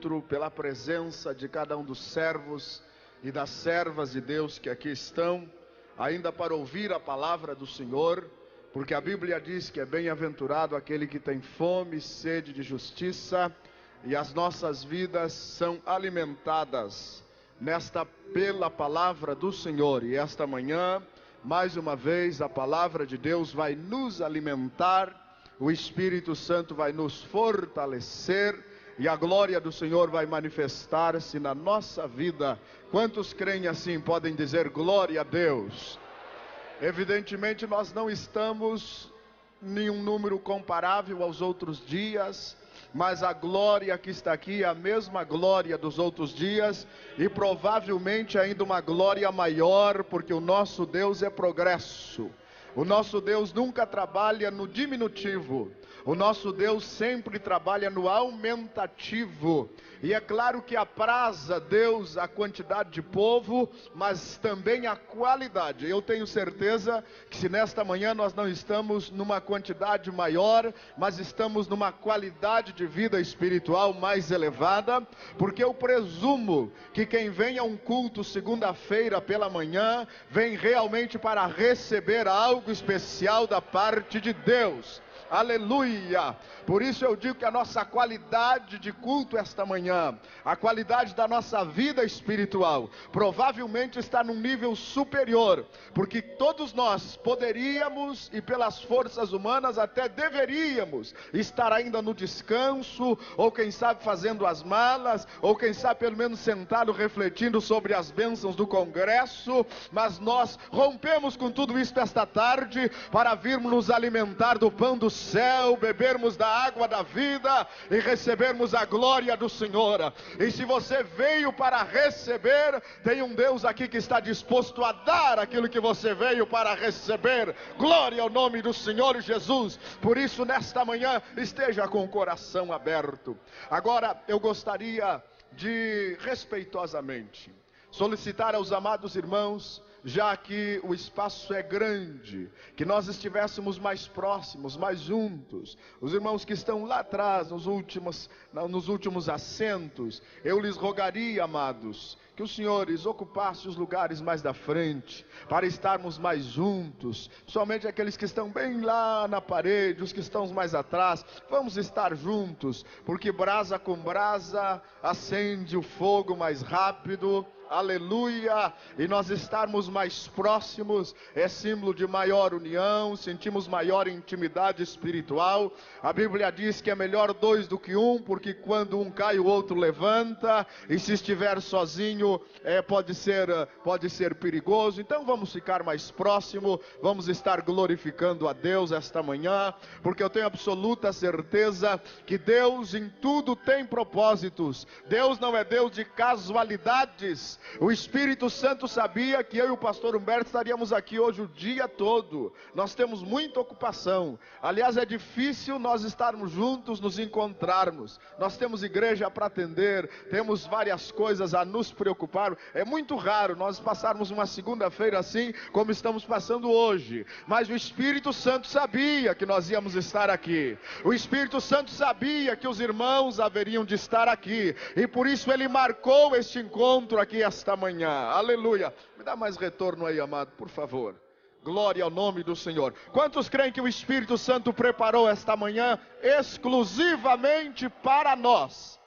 encontro, pela presença de cada um dos servos e das servas de Deus que aqui estão, ainda para ouvir a palavra do Senhor, porque a Bíblia diz que é bem-aventurado aquele que tem fome e sede de justiça, e as nossas vidas são alimentadas pela palavra do Senhor. E esta manhã, mais uma vez, a palavra de Deus vai nos alimentar, o Espírito Santo vai nos fortalecer, e a glória do Senhor vai manifestar-se na nossa vida. Quantos creem assim podem dizer glória a Deus? Evidentemente nós não estamos em um número comparável aos outros dias, mas a glória que está aqui é a mesma glória dos outros dias, e provavelmente ainda uma glória maior, porque o nosso Deus é progresso. O nosso Deus nunca trabalha no diminutivo, o nosso Deus sempre trabalha no aumentativo. E é claro que apraz a Deus a quantidade de povo, mas também a qualidade. Eu tenho certeza que se nesta manhã nós não estamos numa quantidade maior, mas estamos numa qualidade de vida espiritual mais elevada, porque eu presumo que quem vem a um culto segunda-feira pela manhã, vem realmente para receber algo especial da parte de Deus. Aleluia! Por isso eu digo que a nossa qualidade de culto esta manhã, a qualidade da nossa vida espiritual, provavelmente está num nível superior, porque todos nós poderíamos, e pelas forças humanas até deveríamos, estar ainda no descanso, ou quem sabe fazendo as malas, ou quem sabe pelo menos sentado refletindo sobre as bênçãos do congresso, mas nós rompemos com tudo isso esta tarde, para virmos nos alimentar do pão do céu, bebermos da água da vida e recebermos a glória do Senhor. E se você veio para receber, tem um Deus aqui que está disposto a dar aquilo que você veio para receber. Glória ao nome do Senhor Jesus. Por isso nesta manhã esteja com o coração aberto. Agora eu gostaria de respeitosamente solicitar aos amados irmãos, já que o espaço é grande, que nós estivéssemos mais próximos, mais juntos. Os irmãos que estão lá atrás, nos últimos assentos, eu lhes rogaria, amados, que os senhores ocupassem os lugares mais da frente, para estarmos mais juntos. Somente aqueles que estão bem lá na parede, os que estão mais atrás, vamos estar juntos, porque brasa com brasa acende o fogo mais rápido. Aleluia! E nós estarmos mais próximos é símbolo de maior união, sentimos maior intimidade espiritual. A Bíblia diz que é melhor dois do que um, porque quando um cai o outro levanta, e se estiver sozinho pode ser perigoso. Então vamos ficar mais próximo, vamos estar glorificando a Deus esta manhã, porque eu tenho absoluta certeza que Deus em tudo tem propósitos. Deus não é Deus de casualidades. O Espírito Santo sabia que eu e o pastor Humberto estaríamos aqui hoje o dia todo. Nós temos muita ocupação. Aliás, é difícil nós estarmos juntos, nos encontrarmos. Nós temos igreja para atender, temos várias coisas a nos preocupar. É muito raro nós passarmos uma segunda-feira assim como estamos passando hoje. Mas o Espírito Santo sabia que nós íamos estar aqui. O Espírito Santo sabia que os irmãos haveriam de estar aqui. E por isso ele marcou este encontro aqui esta manhã. Aleluia! Me dá mais retorno aí, amado, por favor. Glória ao nome do Senhor. Quantos creem que o Espírito Santo preparou esta manhã exclusivamente para nós?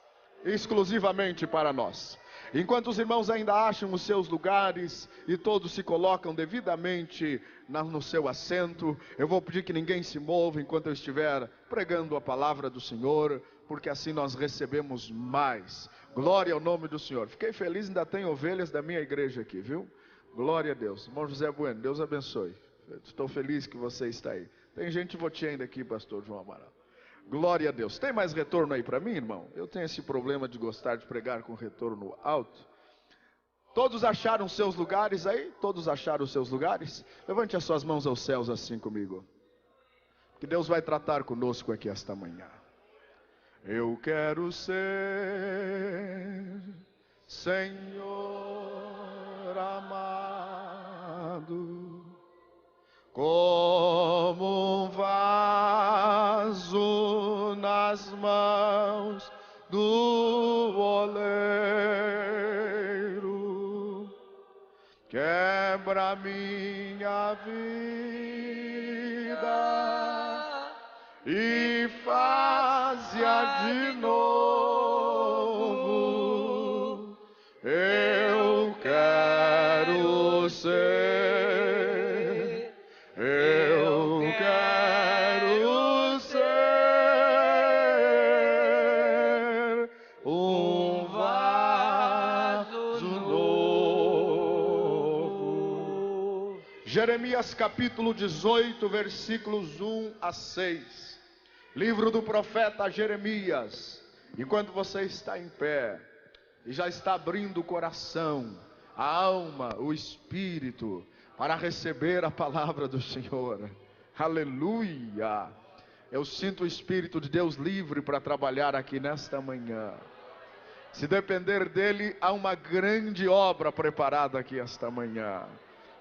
Exclusivamente para nós. Enquanto os irmãos ainda acham os seus lugares e todos se colocam devidamente no seu assento, eu vou pedir que ninguém se mova enquanto eu estiver pregando a palavra do Senhor, porque assim nós recebemos mais. Glória ao nome do Senhor. Fiquei feliz, ainda tem ovelhas da minha igreja aqui, viu? Glória a Deus. Irmão José Bueno, Deus abençoe. Estou feliz que você está aí. Tem gente votinha ainda aqui, pastor João Amaral. Glória a Deus. Tem mais retorno aí para mim, irmão? Eu tenho esse problema de gostar de pregar com retorno alto. Todos acharam seus lugares aí? Todos acharam os seus lugares? Levante as suas mãos aos céus assim comigo. Que Deus vai tratar conosco aqui esta manhã. Eu quero ser, Senhor amado, como um vaso nas mãos do quebra minha vida e faz-a de novo. Eu quero ser, eu quero ser um vaso novo. Jeremias capítulo 18, versículos 1 a 6. Livro do profeta Jeremias. Enquanto você está em pé e já está abrindo o coração, a alma, o espírito, para receber a palavra do Senhor. Aleluia! Eu sinto o Espírito de Deus livre para trabalhar aqui nesta manhã. Se depender dele, há uma grande obra preparada aqui esta manhã.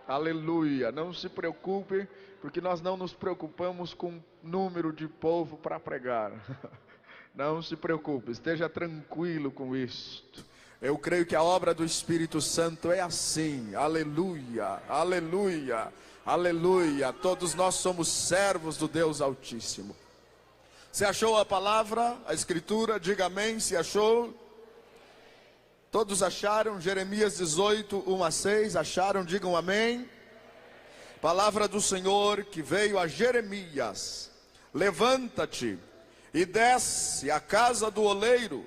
Aleluia! Não se preocupe, porque nós não nos preocupamos com número de povo para pregar. Não se preocupe, esteja tranquilo com isto. Eu creio que a obra do Espírito Santo é assim. Aleluia, aleluia, aleluia. Todos nós somos servos do Deus Altíssimo. Se achou a palavra, a escritura? Diga amém. Se achou? Todos acharam? Jeremias 18, 1 a 6. Acharam? Digam amém. Palavra do Senhor que veio a Jeremias. Levanta-te e desce à casa do oleiro,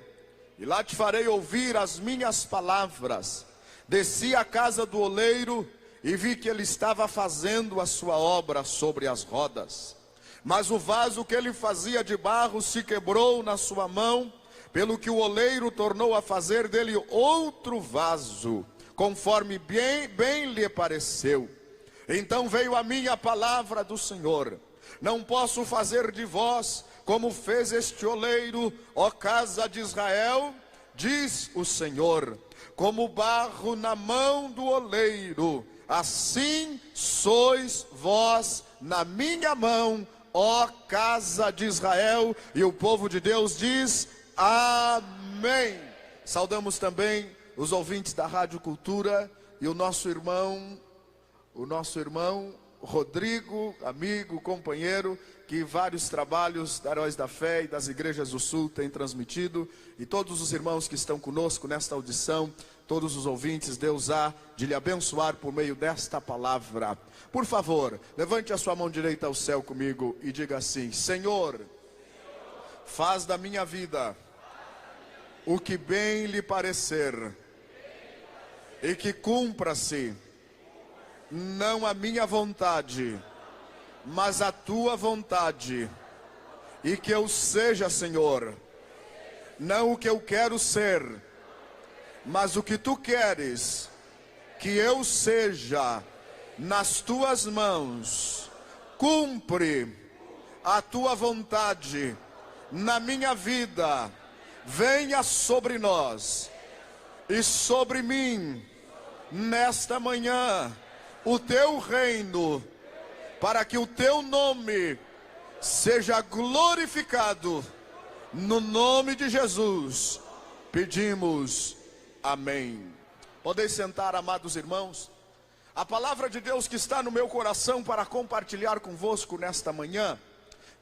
e lá te farei ouvir as minhas palavras. Desci à casa do oleiro e vi que ele estava fazendo a sua obra sobre as rodas. Mas o vaso que ele fazia de barro se quebrou na sua mão, pelo que o oleiro tornou a fazer dele outro vaso, conforme bem lhe pareceu. Então veio a mim a palavra do Senhor: não posso fazer de vós como fez este oleiro, ó casa de Israel, diz o Senhor. Como barro na mão do oleiro, assim sois vós na minha mão, ó casa de Israel. E o povo de Deus diz amém. Saudamos também os ouvintes da Rádio Cultura e o nosso irmão Rodrigo, amigo, companheiro, que vários trabalhos da Heróis da Fé e das igrejas do Sul têm transmitido, e todos os irmãos que estão conosco nesta audição, todos os ouvintes, Deus há de lhe abençoar por meio desta palavra. Por favor, levante a sua mão direita ao céu comigo e diga assim: Senhor, faz da minha vida o que bem lhe parecer, e que cumpra-se não a minha vontade, mas a tua vontade. E que eu seja, Senhor, não o que eu quero ser, mas o que tu queres que eu seja. Nas tuas mãos, cumpre a tua vontade na minha vida. Venha sobre nós e sobre mim nesta manhã o teu reino, para que o teu nome seja glorificado. No nome de Jesus pedimos amém. Podeis sentar, amados irmãos. A palavra de Deus que está no meu coração para compartilhar convosco nesta manhã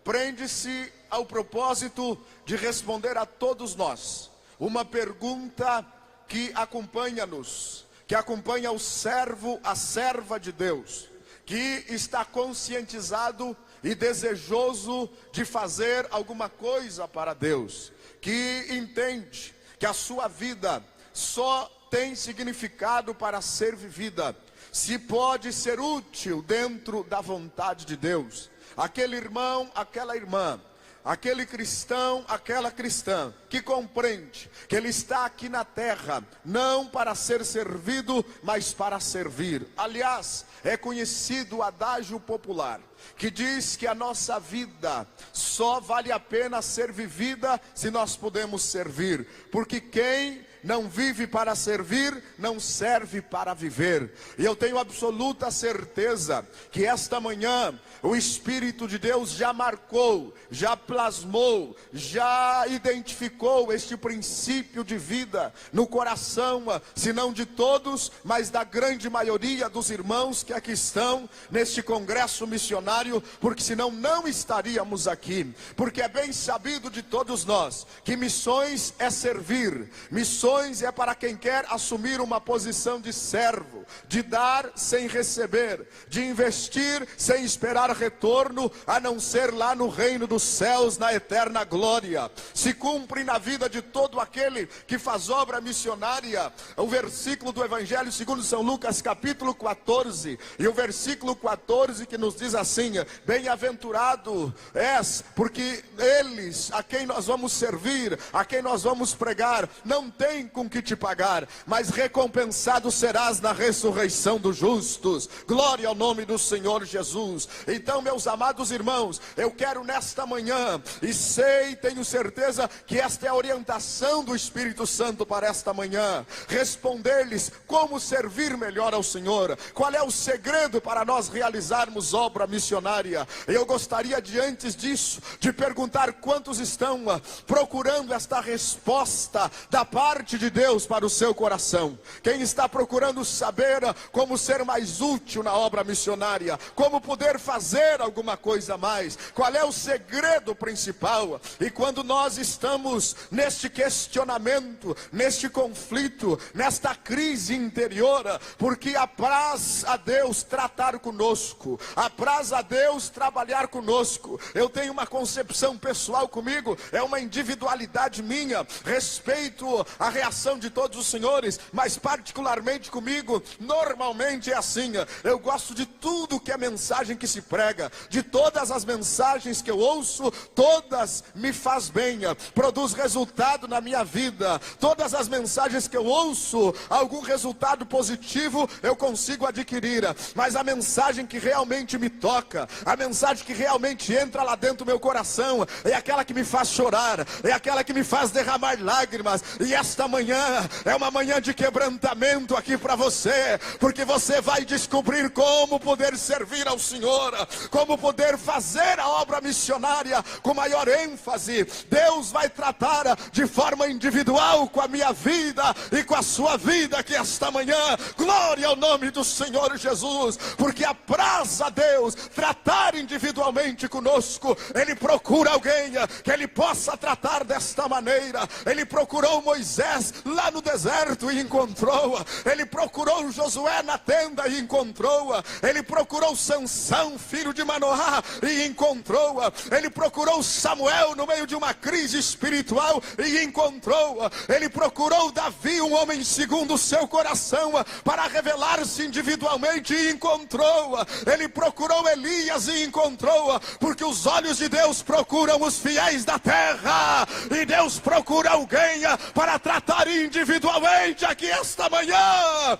prende-se ao propósito de responder a todos nós uma pergunta que acompanha-nos, que acompanha o servo, a serva de Deus, que está conscientizado e desejoso de fazer alguma coisa para Deus, que entende que a sua vida só tem significado para ser vivida se pode ser útil dentro da vontade de Deus. Aquele irmão, aquela irmã, aquele cristão, aquela cristã, que compreende que ele está aqui na terra, não para ser servido, mas para servir. Aliás, é conhecido o adágio popular, que diz que a nossa vida só vale a pena ser vivida se nós podemos servir. Porque quem não vive para servir, não serve para viver. E eu tenho absoluta certeza que esta manhã o Espírito de Deus já marcou, já plasmou, já identificou este princípio de vida no coração, se não de todos, mas da grande maioria dos irmãos que aqui estão neste congresso missionário, porque senão não estaríamos aqui. Porque é bem sabido de todos nós que missões é servir, missões é para quem quer assumir uma posição de servo, de dar sem receber, de investir sem esperar retorno, a não ser lá no reino dos céus, na eterna glória. Se cumpre na vida de todo aquele que faz obra missionária o versículo do Evangelho segundo São Lucas, capítulo 14, e o versículo 14 que nos diz assim: bem-aventurado és, porque eles a quem nós vamos servir, a quem nós vamos pregar, não tem com que te pagar, mas recompensado serás na ressurreição dos justos. Glória ao nome do Senhor Jesus. Então, meus amados irmãos, eu quero nesta manhã, e sei, tenho certeza que esta é a orientação do Espírito Santo para esta manhã, responder-lhes como servir melhor ao Senhor, qual é o segredo para nós realizarmos obra missionária. Eu gostaria de, antes disso, de perguntar quantos estão procurando esta resposta da parte de Deus para o seu coração. Quem está procurando saber como ser mais útil na obra missionária, como poder fazer alguma coisa a mais, qual é o segredo principal? E quando nós estamos neste questionamento, neste conflito, nesta crise interior, porque apraz a Deus tratar conosco, apraz a Deus trabalhar conosco. Eu tenho uma concepção pessoal comigo, é uma individualidade minha, respeito a reação de todos os senhores, mas particularmente comigo, normalmente é assim. Eu gosto de tudo que é mensagem que se prega, de todas as mensagens que eu ouço, todas me faz bem, produz resultado na minha vida. Todas as mensagens que eu ouço, algum resultado positivo eu consigo adquirir, mas a mensagem que realmente me toca, a mensagem que realmente entra lá dentro do meu coração, é aquela que me faz chorar, é aquela que me faz derramar lágrimas. E esta manhã é uma manhã de quebrantamento aqui para você, porque você vai descobrir como poder servir ao Senhor, como poder fazer a obra missionária com maior ênfase. Deus vai tratar de forma individual com a minha vida e com a sua vida aqui esta manhã. Glória ao nome do Senhor Jesus, porque apraz a Deus tratar individualmente conosco. Ele procura alguém que ele possa tratar desta maneira. Ele procurou Moisés lá no deserto e encontrou. Ele procurou Josué na tenda e encontrou. Ele procurou Sansão, filho de Manoá, e encontrou. Ele procurou Samuel no meio de uma crise espiritual e encontrou. Ele procurou Davi, um homem segundo o seu coração, para revelar-se individualmente e encontrou. Ele procurou Elias e encontrou, porque os olhos de Deus procuram os fiéis da terra, e Deus procura alguém para tratar individualmente aqui esta manhã.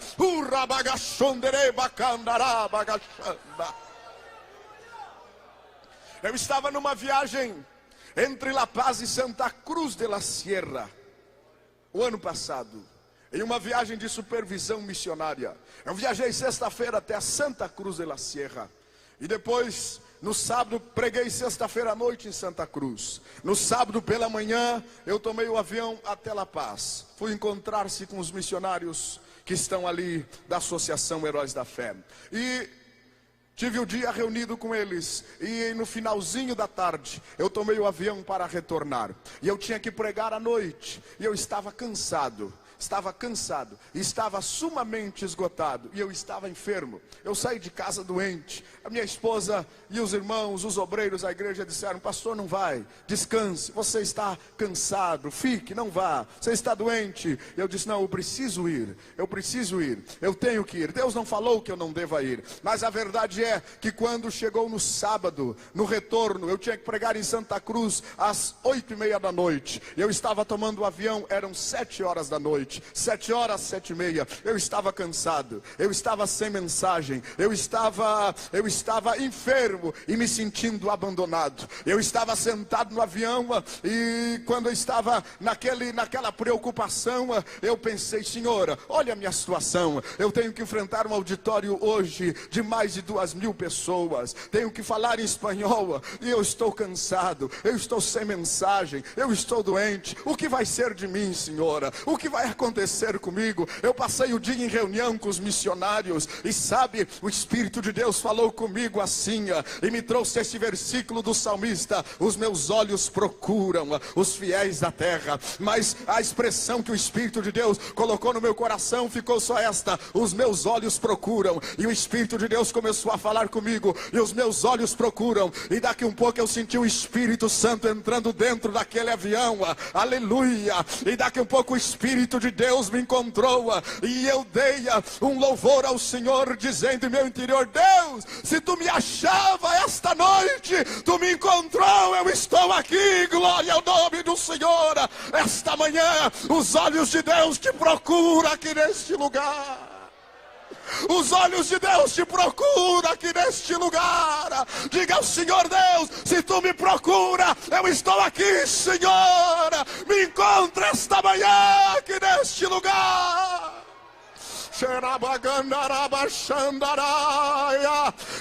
Eu estava numa viagem entre La Paz e Santa Cruz de la Sierra o ano passado, em uma viagem de supervisão missionária. Eu viajei sexta-feira até Santa Cruz de la Sierra, e depois, no sábado, preguei sexta-feira à noite em Santa Cruz. No sábado pela manhã, eu tomei o avião até La Paz. Fui encontrar-se com os missionários que estão ali da Associação Heróis da Fé. E tive o dia reunido com eles, e no finalzinho da tarde, eu tomei o avião para retornar. E eu tinha que pregar à noite, e eu estava cansado. Estava sumamente esgotado, e eu estava enfermo. Eu saí de casa doente. A minha esposa e os irmãos, os obreiros da igreja disseram: pastor, não vai, descanse, você está cansado, fique, não vá, você está doente. Eu disse: não, eu preciso ir, eu tenho que ir. Deus não falou que eu não deva ir, mas a verdade é que quando chegou no sábado, no retorno, eu tinha que pregar em Santa Cruz às 8:30 da noite. Eu estava tomando o avião, eram 7 horas da noite. noite, 7 horas, 7h30, eu estava cansado, eu estava sem mensagem, eu estava enfermo e me sentindo abandonado. Eu estava sentado no avião e quando eu estava naquela preocupação, eu pensei: Senhor, olha a minha situação, eu tenho que enfrentar um auditório hoje de mais de 2.000 pessoas, tenho que falar em espanhol e eu estou cansado, eu estou sem mensagem, eu estou doente. O que vai ser de mim, Senhora? O que vai acontecer comigo? Eu passei o dia em reunião com os missionários e sabe, o Espírito de Deus falou comigo assim e me trouxe esse versículo do salmista: os meus olhos procuram os fiéis da terra. Mas a expressão que o Espírito de Deus colocou no meu coração ficou só esta: os meus olhos procuram. E o Espírito de Deus começou a falar comigo: e os meus olhos procuram. E daqui um pouco eu senti o Espírito Santo entrando dentro daquele avião, aleluia. E daqui um pouco o Espírito de Deus me encontrou e eu dei um louvor ao Senhor, dizendo em meu interior: Deus, se tu me achava esta noite, tu me encontrou, eu estou aqui, glória ao nome do Senhor. Esta manhã os olhos de Deus te procuram aqui neste lugar. Os olhos de Deus te procuram aqui neste lugar. Diga ao Senhor: Deus, se tu me procura, eu estou aqui, Senhor. Me encontra esta manhã aqui neste lugar.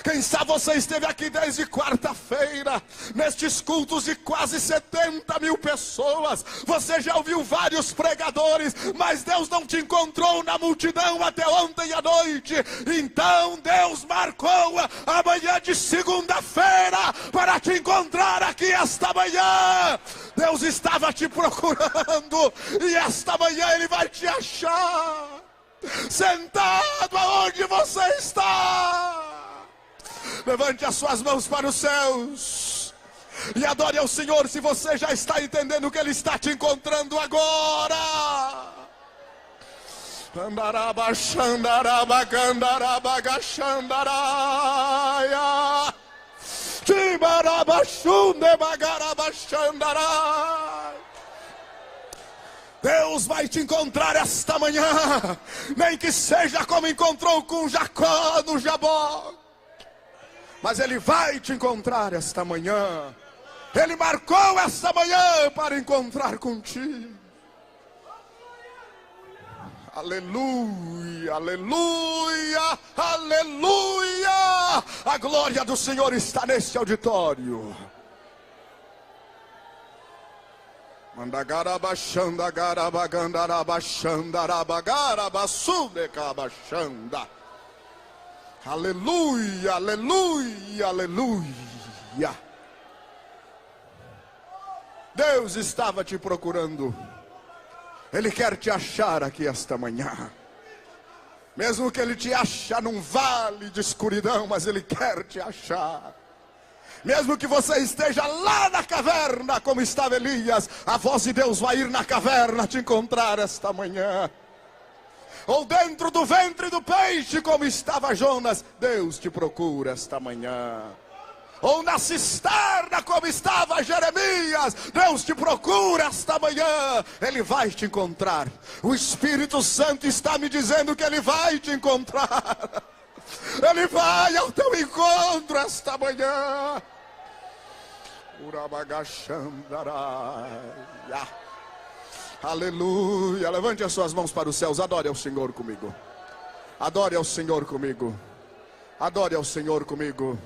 Quem sabe você esteve aqui desde quarta-feira, nestes cultos de quase 70.000 pessoas. Você já ouviu vários pregadores, mas Deus não te encontrou na multidão até ontem à noite. Então Deus marcou a manhã de segunda-feira para te encontrar aqui esta manhã. Deus estava te procurando e esta manhã Ele vai te achar. Sentado aonde você está, levante as suas mãos para os céus e adore ao Senhor. Se você já está entendendo que Ele está te encontrando agora. Deus vai te encontrar esta manhã, nem que seja como encontrou com Jacó no Jabó, mas Ele vai te encontrar esta manhã. Ele marcou esta manhã para encontrar contigo. Aleluia, aleluia, aleluia. A glória do Senhor está neste auditório. Mandagarabachanda, garabagandarabaxandarabagarabassudecabachanda. Aleluia, aleluia, aleluia. Deus estava te procurando. Ele quer te achar aqui esta manhã. Mesmo que Ele te ache num vale de escuridão, mas Ele quer te achar. Mesmo que você esteja lá na caverna, como estava Elias, a voz de Deus vai ir na caverna te encontrar esta manhã. Ou dentro do ventre do peixe, como estava Jonas, Deus te procura esta manhã. Ou na cisterna, como estava Jeremias, Deus te procura esta manhã. Ele vai te encontrar. O Espírito Santo está me dizendo que Ele vai te encontrar. Ele vai ao teu encontro esta manhã. Aleluia. Levante as suas mãos para os céus. Adore ao Senhor comigo. Adore ao Senhor comigo. Adore ao Senhor comigo.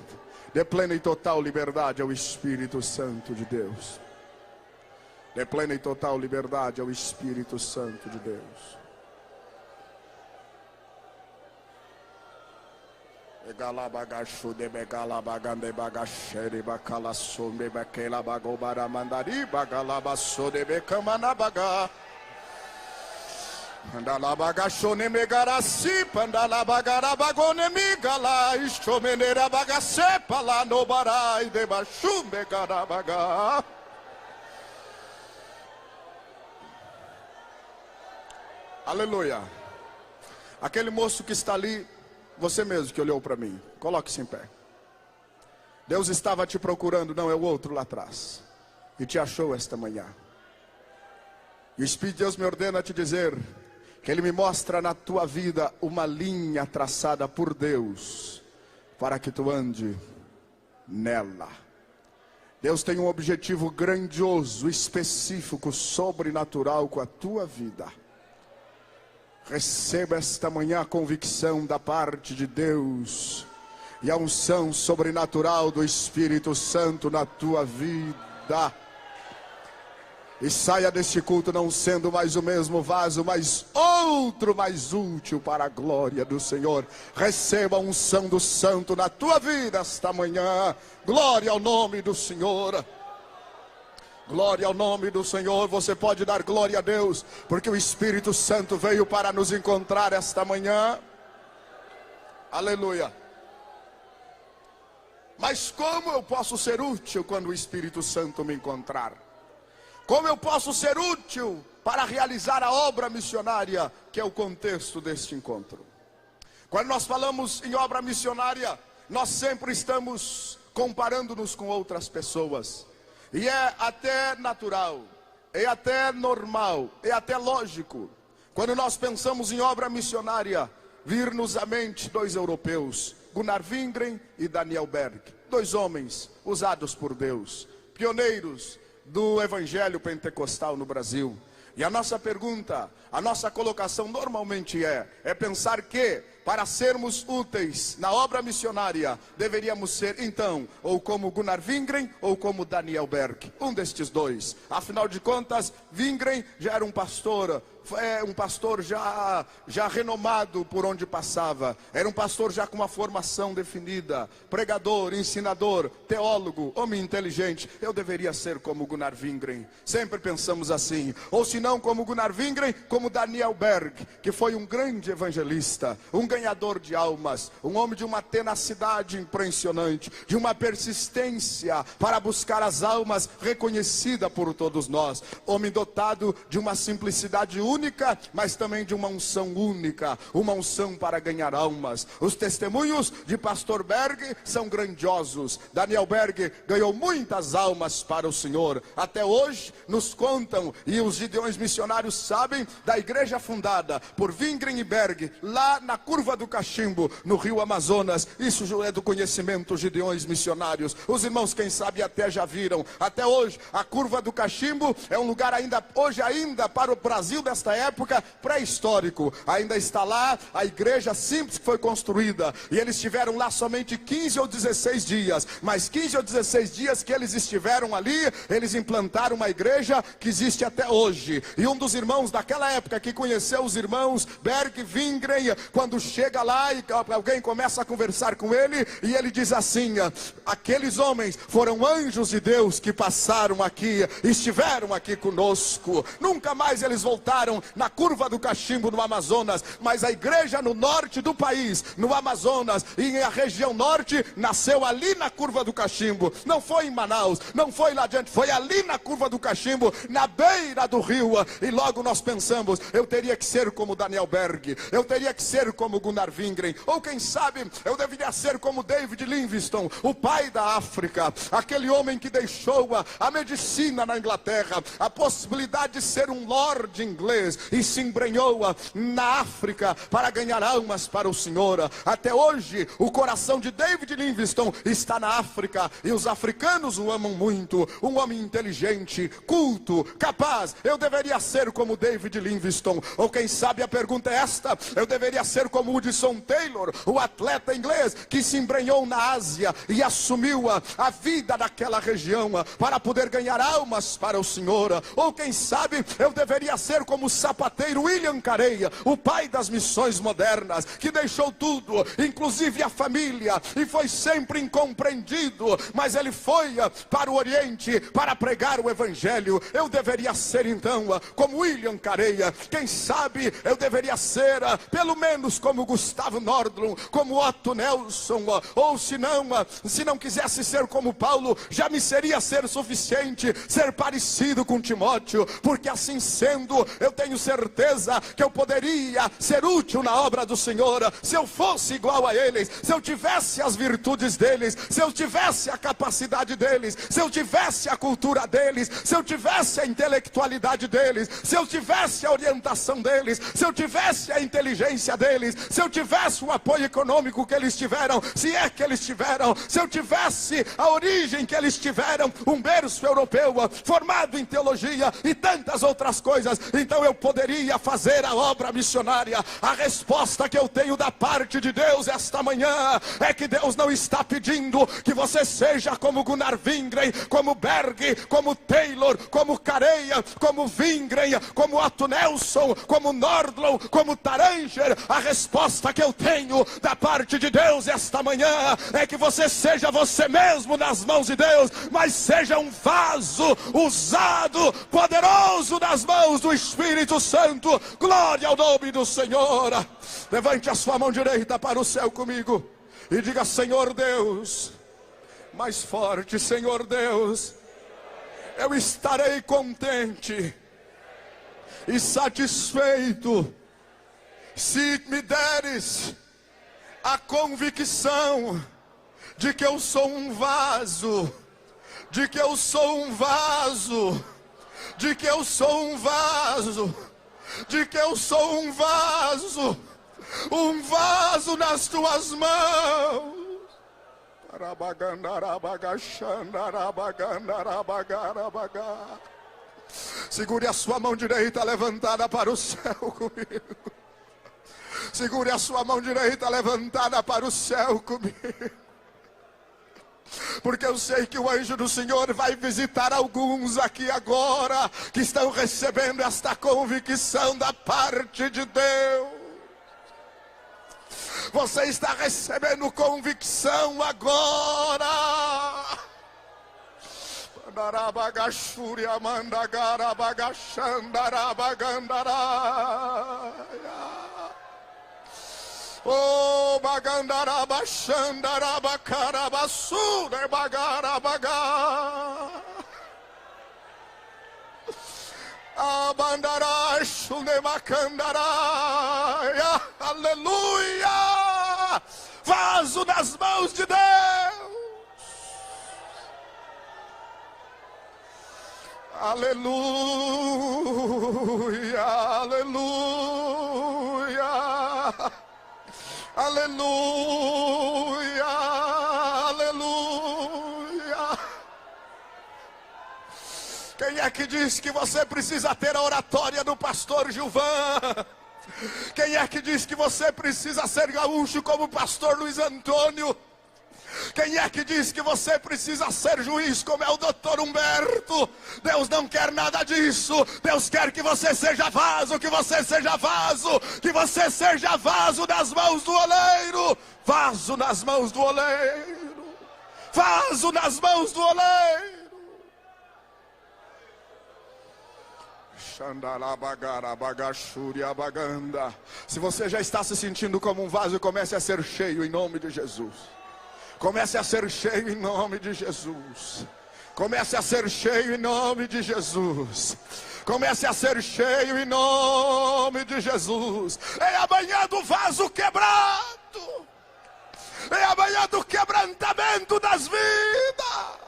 Dê plena e total liberdade ao Espírito Santo de Deus. Dê plena e total liberdade ao Espírito Santo de Deus. Egalabagachu de begalabagande bagashere bacalassome bakela bagobara mandari bagalabasso de becamanabaga. Andalabagachone megarasi pandalabagarabagone migala istomenera bagasepa lá no barai de baixo megarabaga. Aleluia. Aquele moço que está ali, você mesmo que olhou para mim, coloque-se em pé. Deus estava te procurando, não é o outro lá atrás, e te achou esta manhã. E o Espírito de Deus me ordena te dizer: que Ele me mostra na tua vida uma linha traçada por Deus, para que tu ande nela. Deus tem um objetivo grandioso, específico, sobrenatural com a tua vida. Receba esta manhã a convicção da parte de Deus e a unção sobrenatural do Espírito Santo na tua vida. E saia deste culto não sendo mais o mesmo vaso, mas outro mais útil para a glória do Senhor. Receba a unção do Santo na tua vida esta manhã. Glória ao nome do Senhor. Glória ao nome do Senhor. Você pode dar glória a Deus, porque o Espírito Santo veio para nos encontrar esta manhã. Aleluia. Mas como eu posso ser útil quando o Espírito Santo me encontrar? Como eu posso ser útil para realizar a obra missionária, que é o contexto deste encontro? Quando nós falamos em obra missionária, nós sempre estamos comparando-nos com outras pessoas. E é até natural, é até normal, é até lógico, quando nós pensamos em obra missionária, vir-nos à mente dois europeus, Gunnar Wingren e Daniel Berg, dois homens usados por Deus, pioneiros do evangelho pentecostal no Brasil. E a nossa pergunta, a nossa colocação normalmente é pensar que para sermos úteis na obra missionária, deveríamos ser então, ou como Gunnar Wingren, ou como Daniel Berg, um destes dois. Afinal de contas, Wingren já era um pastor já renomado por onde passava. Era um pastor já com uma formação definida, pregador, ensinador, teólogo, homem inteligente. Eu deveria ser como Gunnar Wingren. Sempre pensamos assim. Ou se não como Gunnar Wingren, como Daniel Berg, que foi um grande evangelista, um ganhador de almas, um homem de uma tenacidade impressionante, de uma persistência para buscar as almas, reconhecida por todos nós. Homem dotado de uma simplicidade única, mas também de uma unção única, uma unção para ganhar almas. Os testemunhos de pastor Berg são grandiosos. Daniel Berg ganhou muitas almas para o Senhor. Até hoje nos contam, e os gideões missionários sabem, da igreja fundada por Wingren e Berg, lá na curva do Cachimbo, no rio Amazonas. Isso é do conhecimento, gideões missionários. Os irmãos, quem sabe, até já viram. Até hoje, a curva do Cachimbo é um lugar hoje ainda para o Brasil desta época, pré-histórico. Ainda está lá a igreja simples que foi construída, e eles estiveram lá somente 15 ou 16 dias, mas 15 ou 16 dias que eles estiveram ali, eles implantaram uma igreja que existe até hoje. E um dos irmãos daquela época, que conheceu os irmãos Berg e Wingren, quando chega lá e alguém começa a conversar com ele, e ele diz assim: aqueles homens foram anjos de Deus que passaram aqui, estiveram aqui conosco. Nunca mais eles voltaram na curva do Cachimbo, no Amazonas, mas a igreja no norte do país, no Amazonas, e a região norte, nasceu ali na curva do Cachimbo. Não foi em Manaus, não foi lá adiante, foi ali na curva do Cachimbo, na beira do rio. E logo nós pensamos: eu teria que ser como Daniel Berg, eu teria que ser como Gunnar Wingren, ou quem sabe eu deveria ser como David Livingstone, o pai da África, aquele homem que deixou a medicina na Inglaterra, a possibilidade de ser um lord inglês, e se embrenhou na África para ganhar almas para o Senhor. Até hoje o coração de David Livingstone está na África, e os africanos o amam muito. Um homem inteligente, culto, capaz. Eu deveria ser como David Livingstone, ou quem sabe a pergunta é esta: eu deveria ser como Hudson Taylor, o atleta inglês que se embrenhou na Ásia e assumiu a vida daquela região para poder ganhar almas para o Senhor. Ou quem sabe eu deveria ser como o sapateiro William Carey, o pai das missões modernas, que deixou tudo, inclusive a família, e foi sempre incompreendido, mas ele foi para o Oriente para pregar o Evangelho. Eu deveria ser então como William Carey. Quem sabe eu deveria ser pelo menos como como Gustavo Nordlund, como Otto Nelson, ou se não quisesse ser como Paulo, já me seria ser suficiente ser parecido com Timóteo, porque assim sendo, eu tenho certeza que eu poderia ser útil na obra do Senhor, se eu fosse igual a eles, se eu tivesse as virtudes deles, se eu tivesse a capacidade deles, se eu tivesse a cultura deles, se eu tivesse a intelectualidade deles, se eu tivesse a orientação deles, se eu tivesse a inteligência deles, se eu tivesse o apoio econômico que eles tiveram, se é que eles tiveram, se eu tivesse a origem que eles tiveram, um berço europeu, formado em teologia e tantas outras coisas, então eu poderia fazer a obra missionária. A resposta que eu tenho da parte de Deus esta manhã é que Deus não está pedindo que você seja como Gunnar Wingren, como Berg, como Taylor, como Careia, como Wingren, como Otto Nelson, como Nordlund, como Taranger. A resposta que eu tenho da parte de Deus esta manhã é que você seja você mesmo nas mãos de Deus, mas seja um vaso usado, poderoso nas mãos do Espírito Santo. Glória ao nome do Senhor. Levante a sua mão direita para o céu comigo e diga: Senhor Deus, mais forte, Senhor Deus, eu estarei contente e satisfeito se me deres a convicção de que eu sou um vaso, de que eu sou um vaso, de que eu sou um vaso, de que eu sou um vaso nas tuas mãos. Segure a sua mão direita levantada para o céu comigo. Segure a sua mão direita levantada para o céu comigo. Porque eu sei que o anjo do Senhor vai visitar alguns aqui agora que estão recebendo esta convicção da parte de Deus. Você está recebendo convicção agora. Oh, bagandaraba xandaraba carabaçu de bagarabaga. Abandaraxo de macandaraia. Aleluia! Vaso nas mãos de Deus. Aleluia, aleluia. Aleluia, aleluia. Quem é que diz que você precisa ter a oratória do pastor Gilvan? Quem é que diz que você precisa ser gaúcho como o pastor Luiz Antônio? Quem é que diz que você precisa ser juiz como é o doutor Humberto? Deus não quer nada disso. Deus quer que você seja vaso, que você seja vaso, que você seja vaso nas mãos do oleiro. Vaso nas mãos do oleiro. Vaso nas mãos do oleiro. Se você já está se sentindo como um vaso, comece a ser cheio em nome de Jesus. Comece a ser cheio em nome de Jesus. Comece a ser cheio em nome de Jesus. Comece a ser cheio em nome de Jesus. É a manhã do vaso quebrado. É a manhã do quebrantamento das vidas.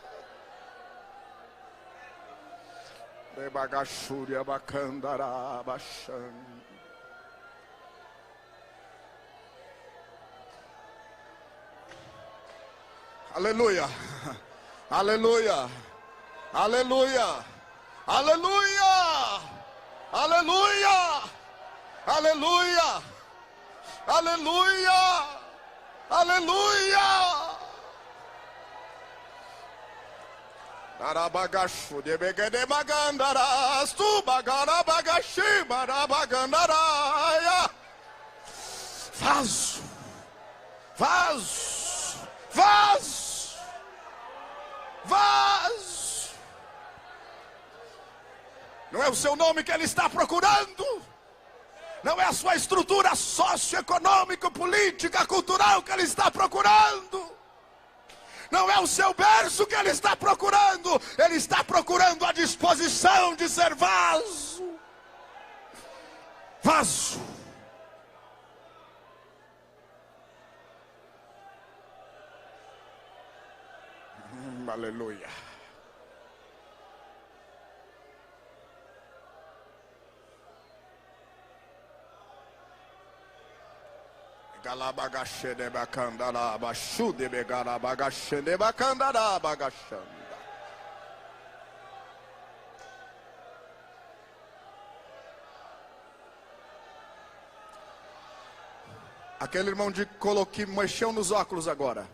Rebagachúria bacandará baixando. Aleluia, aleluia, aleluia, aleluia, aleluia, aleluia, aleluia, aleluia. Arabagachu de begede bagandaras, tu bagarabagashi barabagandaraia. Vaso, vaso, vaso, vaso. Não é o seu nome que ele está procurando. Não é a sua estrutura socioeconômica, política, cultural que Ele está procurando. Não é o seu berço que Ele está procurando. Ele está procurando a disposição de ser vaso. Vaso. Aleluia. Galabagashede bacandara bashude begarabagashede bacandara bagashanda. Aquele irmão que mexeu nos óculos agora.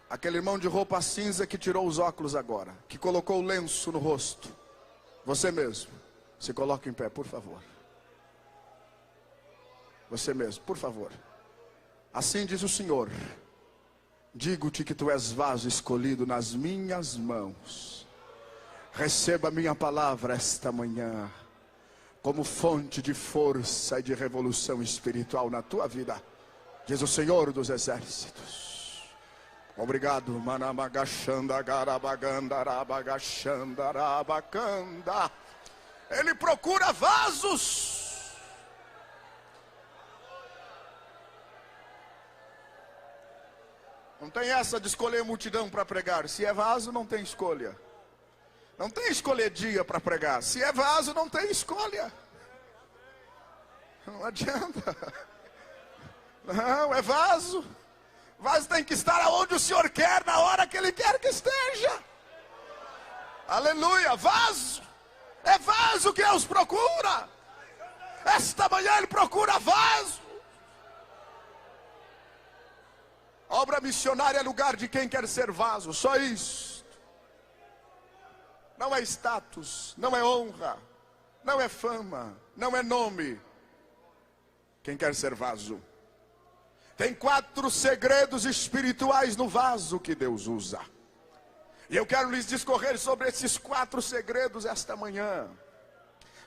Aquele irmão de roupa cinza que tirou os óculos agora, que colocou o lenço no rosto. Você mesmo, se coloque em pé, por favor. Você mesmo, por favor. Assim diz o Senhor: digo-te que tu és vaso escolhido nas minhas mãos. Receba a minha palavra esta manhã, como fonte de força e de revolução espiritual na tua vida, diz o Senhor dos Exércitos. Obrigado, manamagachanda, garabaganda, rabagachanda, rabacanda. Ele procura vasos. Não tem essa de escolher multidão para pregar. Se é vaso, não tem escolha. Não tem escolher dia para pregar. Se é vaso, não tem escolha. Não adianta. Não, é vaso. Vaso tem que estar aonde o Senhor quer, na hora que Ele quer que esteja. Aleluia, vaso. É vaso que Deus procura. Esta manhã Ele procura vaso. Obra missionária é lugar de quem quer ser vaso, só isso. Não é status, não é honra, não é fama, não é nome. Quem quer ser vaso. Tem 4 segredos espirituais no vaso que Deus usa. E eu quero lhes discorrer sobre esses 4 segredos esta manhã.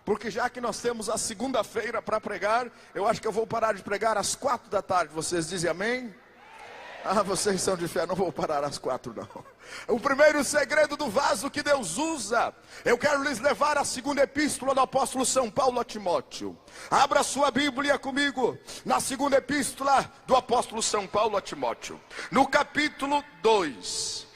Porque já que nós temos a segunda-feira para pregar, eu acho que eu vou parar de pregar às 4 da tarde. Vocês dizem amém? Ah, vocês são de fé, não vou parar às 4 não. O primeiro segredo do vaso que Deus usa, eu quero lhes levar à segunda epístola do apóstolo São Paulo a Timóteo. Abra sua Bíblia comigo, na segunda epístola do apóstolo São Paulo a Timóteo. No capítulo 2,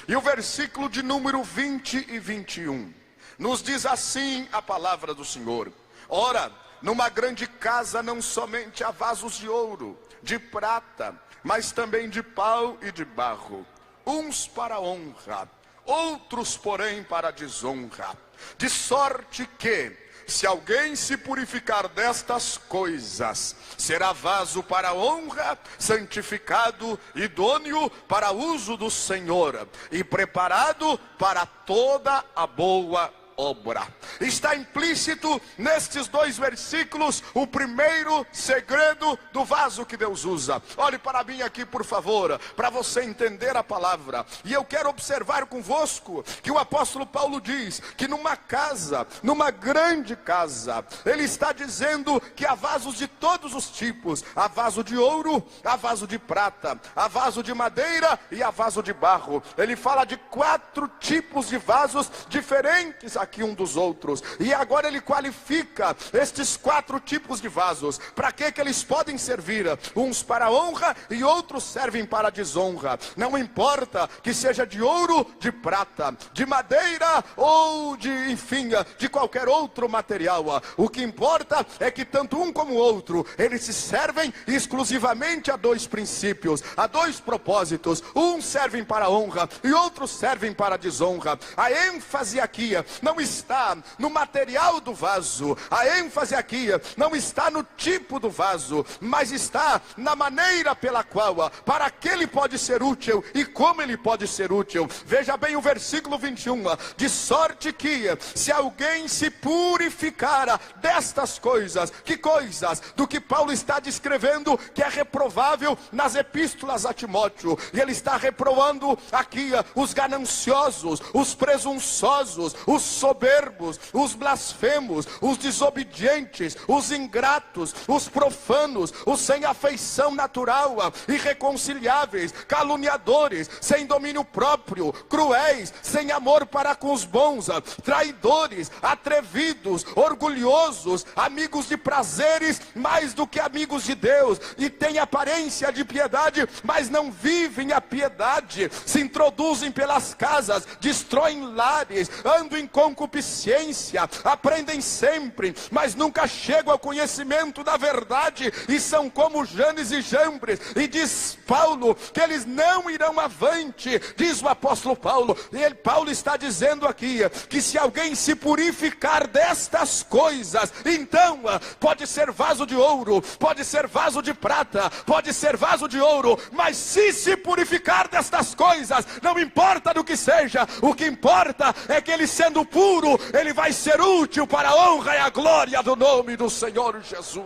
e o versículo de número 20 e 21. Nos diz assim a palavra do Senhor: ora, numa grande casa não somente há vasos de ouro, de prata, mas também de pau e de barro, uns para honra, outros porém para desonra. De sorte que, se alguém se purificar destas coisas, será vaso para honra, santificado, idôneo para uso do Senhor, e preparado para toda a boa obra. Está implícito nestes 2 versículos o primeiro segredo do vaso que Deus usa. Olhe para mim aqui, por favor, para você entender a palavra. E eu quero observar convosco que o apóstolo Paulo diz que numa casa, numa grande casa, ele está dizendo que há vasos de todos os tipos. Há vaso de ouro, há vaso de prata, há vaso de madeira e há vaso de barro. Ele fala de 4 tipos de vasos diferentes aqui um dos outros. E agora ele qualifica estes 4 tipos de vasos. Para que eles podem servir? Uns para honra e outros servem para desonra. Não importa que seja de ouro, de prata, de madeira ou de qualquer outro material. O que importa é que tanto um como o outro, eles se servem exclusivamente a 2 princípios, a 2 propósitos. Uns servem para honra e outros servem para desonra. A ênfase aqui não está no material do vaso, a ênfase aqui não está no tipo do vaso, mas está na maneira pela qual, para que ele pode ser útil e como ele pode ser útil. Veja bem o versículo 21, de sorte que, se alguém se purificar destas coisas, que coisas? Do que Paulo está descrevendo que é reprovável nas epístolas a Timóteo, e ele está reprovando aqui os gananciosos, os presunçosos, os soberbos, os blasfemos, os desobedientes, os ingratos, os profanos, os sem afeição natural, irreconciliáveis, caluniadores, sem domínio próprio, cruéis, sem amor para com os bons, traidores, atrevidos, orgulhosos, amigos de prazeres mais do que amigos de Deus, e têm aparência de piedade, mas não vivem a piedade, se introduzem pelas casas, destroem lares, andam em concupiscência, aprendem sempre, mas nunca chegam ao conhecimento da verdade, e são como Janes e Jambres. E diz Paulo que eles não irão avante, diz o apóstolo Paulo. E Paulo está dizendo aqui que se alguém se purificar destas coisas, então pode ser vaso de ouro, pode ser vaso de prata, pode ser vaso de ouro, mas se purificar destas coisas, não importa do que seja, o que importa é que ele, sendo puro, ele vai ser útil para a honra e a glória do nome do Senhor Jesus.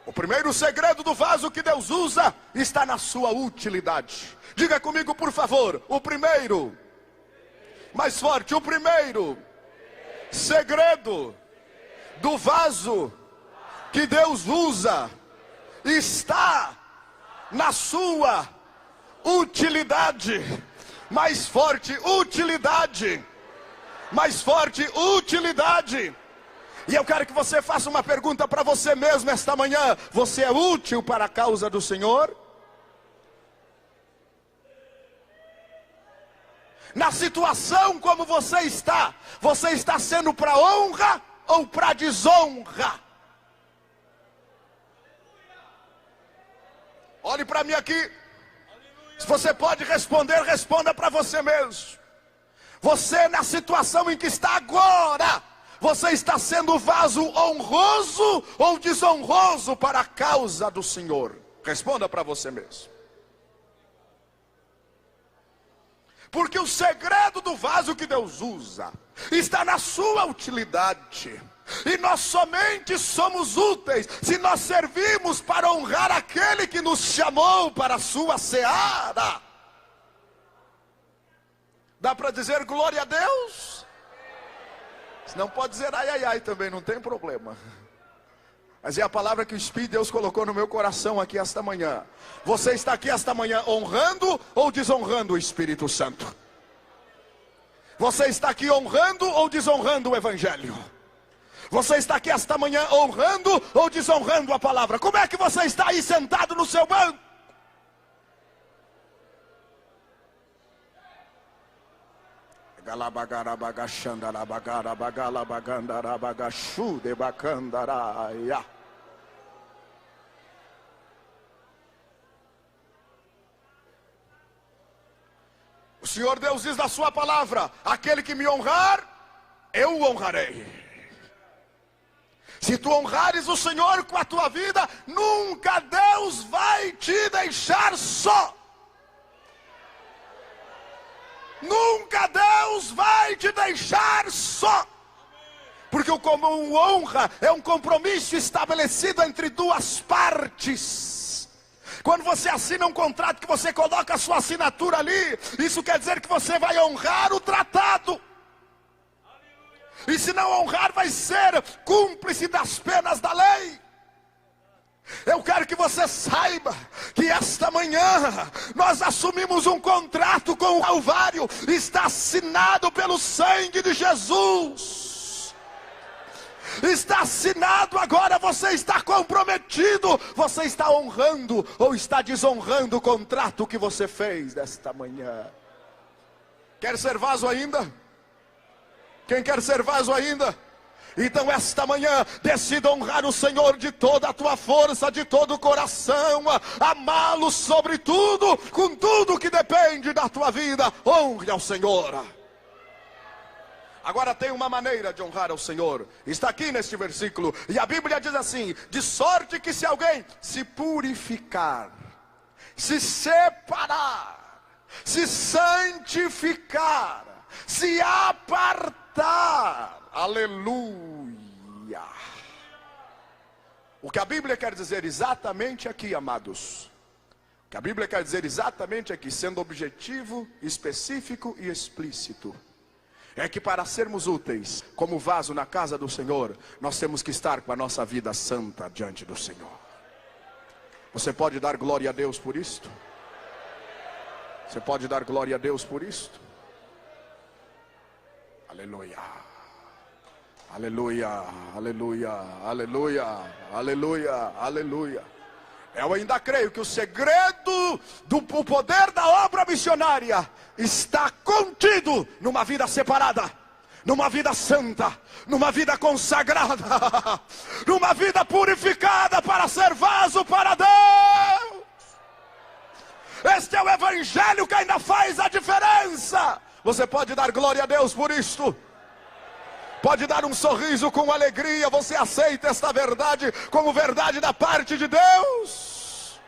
O primeiro segredo do vaso que Deus usa está na sua utilidade. Diga comigo, por favor, o primeiro, mais forte, o primeiro segredo do vaso que Deus usa está na sua utilidade. Mais forte, utilidade. Mais forte, utilidade. E eu quero que você faça uma pergunta para você mesmo esta manhã: você é útil para a causa do Senhor? Na situação como você está sendo para honra ou para desonra? Olhe para mim aqui. Se você pode responder, responda para você mesmo. Você, na situação em que está agora, você está sendo vaso honroso ou desonroso para a causa do Senhor? Responda para você mesmo. Porque o segredo do vaso que Deus usa está na sua utilidade. E nós somente somos úteis se nós servimos para honrar aquele que nos chamou para a sua seara. Dá para dizer glória a Deus? Se não pode dizer ai, ai, ai também, não tem problema. Mas é a palavra que o Espírito de Deus colocou no meu coração aqui esta manhã. Você está aqui esta manhã honrando ou desonrando o Espírito Santo? Você está aqui honrando ou desonrando o Evangelho? Você está aqui esta manhã honrando ou desonrando a palavra? Como é que você está aí sentado no seu banco? O Senhor Deus diz na sua palavra: aquele que me honrar, eu o honrarei. Se tu honrares o Senhor com a tua vida, nunca Deus vai te deixar só. Nunca Deus vai te deixar só. Porque o comum honra é um compromisso estabelecido entre duas partes. Quando você assina um contrato que você coloca a sua assinatura ali, isso quer dizer que você vai honrar o tratado. E se não honrar, vai ser cúmplice das penas da lei. Eu quero que você saiba que esta manhã nós assumimos um contrato com o Calvário. Está assinado pelo sangue de Jesus. Está assinado agora, você está comprometido. Você está honrando ou está desonrando o contrato que você fez nesta manhã? Quer ser vaso ainda? Quem quer ser vaso ainda? Então esta manhã, decida honrar o Senhor de toda a tua força, de todo o coração, amá-lo sobre tudo, com tudo que depende da tua vida. Honre ao Senhor. Agora tem uma maneira de honrar ao Senhor, está aqui neste versículo, e a Bíblia diz assim: de sorte que se alguém se purificar, se separar, se santificar, se apartar, aleluia. O que a Bíblia quer dizer exatamente aqui, amados, o que a Bíblia quer dizer exatamente aqui, sendo objetivo, específico e explícito, é que para sermos úteis como vaso na casa do Senhor, nós temos que estar com a nossa vida santa diante do Senhor. Você pode dar glória a Deus por isto? Você pode dar glória a Deus por isto? Aleluia, aleluia, aleluia, aleluia, aleluia, aleluia. Eu ainda creio que o segredo do poder da obra missionária está contido numa vida separada, numa vida santa, numa vida consagrada, numa vida purificada para ser vaso para Deus. Este é o evangelho que ainda faz a diferença. Você pode dar glória a Deus por isto? Pode dar um sorriso com alegria. Você aceita esta verdade como verdade da parte de Deus?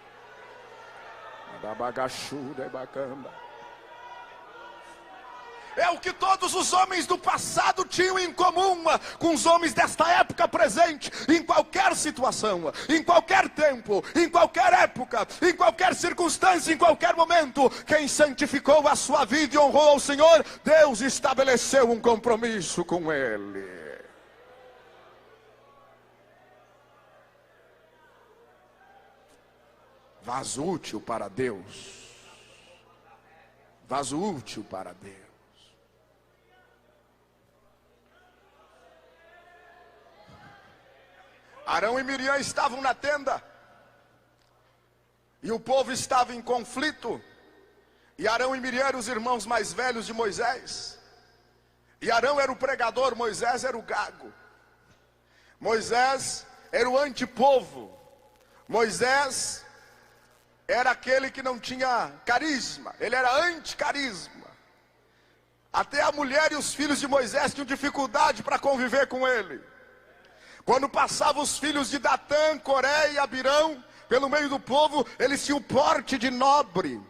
É o que todos os homens do passado tinham em comum com os homens desta época presente. Em qualquer situação, em qualquer tempo, em qualquer época, em qualquer circunstância, em qualquer momento, quem santificou a sua vida e honrou ao Senhor, Deus estabeleceu um compromisso com ele. Vaso útil para Deus. Vaso útil para Deus. Arão e Miriam estavam na tenda, e o povo estava em conflito, e Arão e Miriam eram os irmãos mais velhos de Moisés, e Arão era o pregador, Moisés era o gago. Moisés era o antipovo, Moisés era aquele que não tinha carisma, ele era anticarisma. Até a mulher e os filhos de Moisés tinham dificuldade para conviver com ele. Quando passavam os filhos de Datã, Coré e Abirão pelo meio do povo, eles tinham porte de nobre,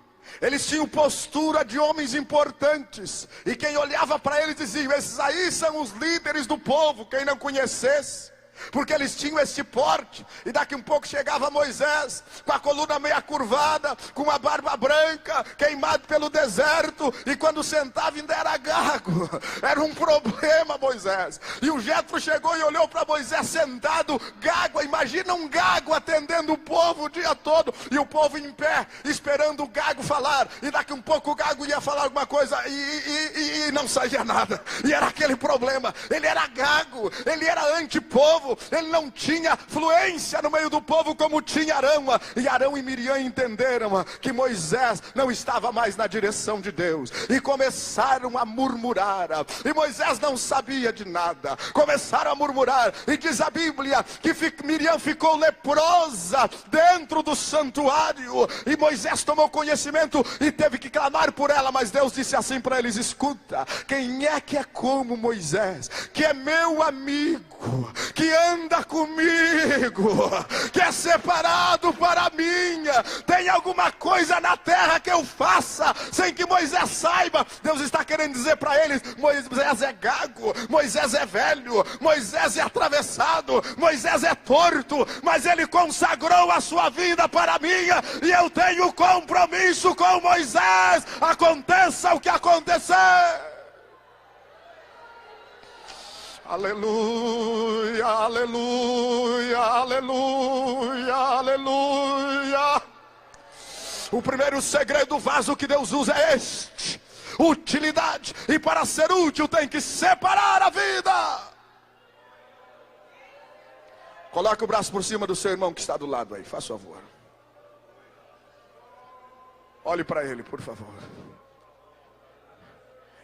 eles tinham postura de homens importantes, e quem olhava para eles dizia: esses aí são os líderes do povo. Quem não conhecesse, porque eles tinham esse porte. E daqui um pouco chegava Moisés, com a coluna meia curvada, com a barba branca, queimado pelo deserto, e quando sentava ainda era gago. Era um problema, Moisés. E o Jetro chegou e olhou para Moisés sentado, gago. Imagina um gago atendendo o povo o dia todo, e o povo em pé, esperando o gago falar. E daqui um pouco o gago ia falar alguma coisa e não saía nada. E era aquele problema. Ele era gago, ele era antipovo, ele não tinha fluência no meio do povo como tinha Arão. E Arão e Miriam entenderam que Moisés não estava mais na direção de Deus, e começaram a murmurar. E Moisés não sabia de nada, começaram a murmurar. E diz a Bíblia que Miriam ficou leprosa dentro do santuário, e Moisés tomou conhecimento e teve que clamar por ela. Mas Deus disse assim para eles: escuta, quem é que é como Moisés, que é meu amigo, que anda comigo, que é separado para mim? Tem alguma coisa na terra que eu faça sem que Moisés saiba? Deus está querendo dizer para eles: Moisés é gago, Moisés é velho, Moisés é atravessado, Moisés é torto, mas ele consagrou a sua vida para mim, e eu tenho compromisso com Moisés, aconteça o que acontecer. Aleluia, aleluia, aleluia, aleluia. O primeiro segredo do vaso que Deus usa é este: utilidade. E para ser útil tem que separar a vida. Coloque o braço por cima do seu irmão que está do lado aí, faz favor. Olhe para ele, por favor.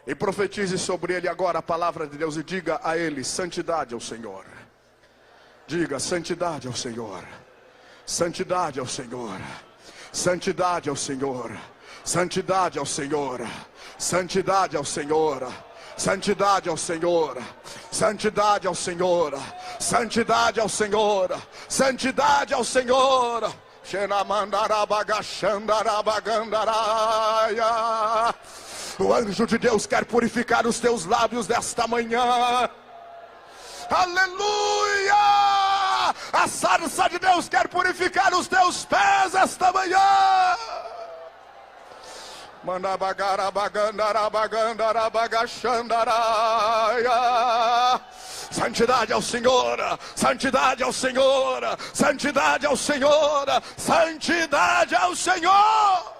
E profetize sobre ele agora a palavra de Deus, e diga a ele: santidade ao Senhor. Diga: santidade ao Senhor. Santidade ao Senhor. Santidade ao Senhor. Santidade ao Senhor. Santidade ao Senhor. Santidade ao Senhor. Santidade ao Senhor. Santidade ao Senhor. Santidade ao Senhor. Xenamandarabagachandarabagandaraia. O anjo de Deus quer purificar os teus lábios desta manhã. Aleluia! A sarça de Deus quer purificar os teus pés esta manhã. Santidade ao Senhor, santidade ao Senhor, santidade ao Senhor, santidade ao Senhor.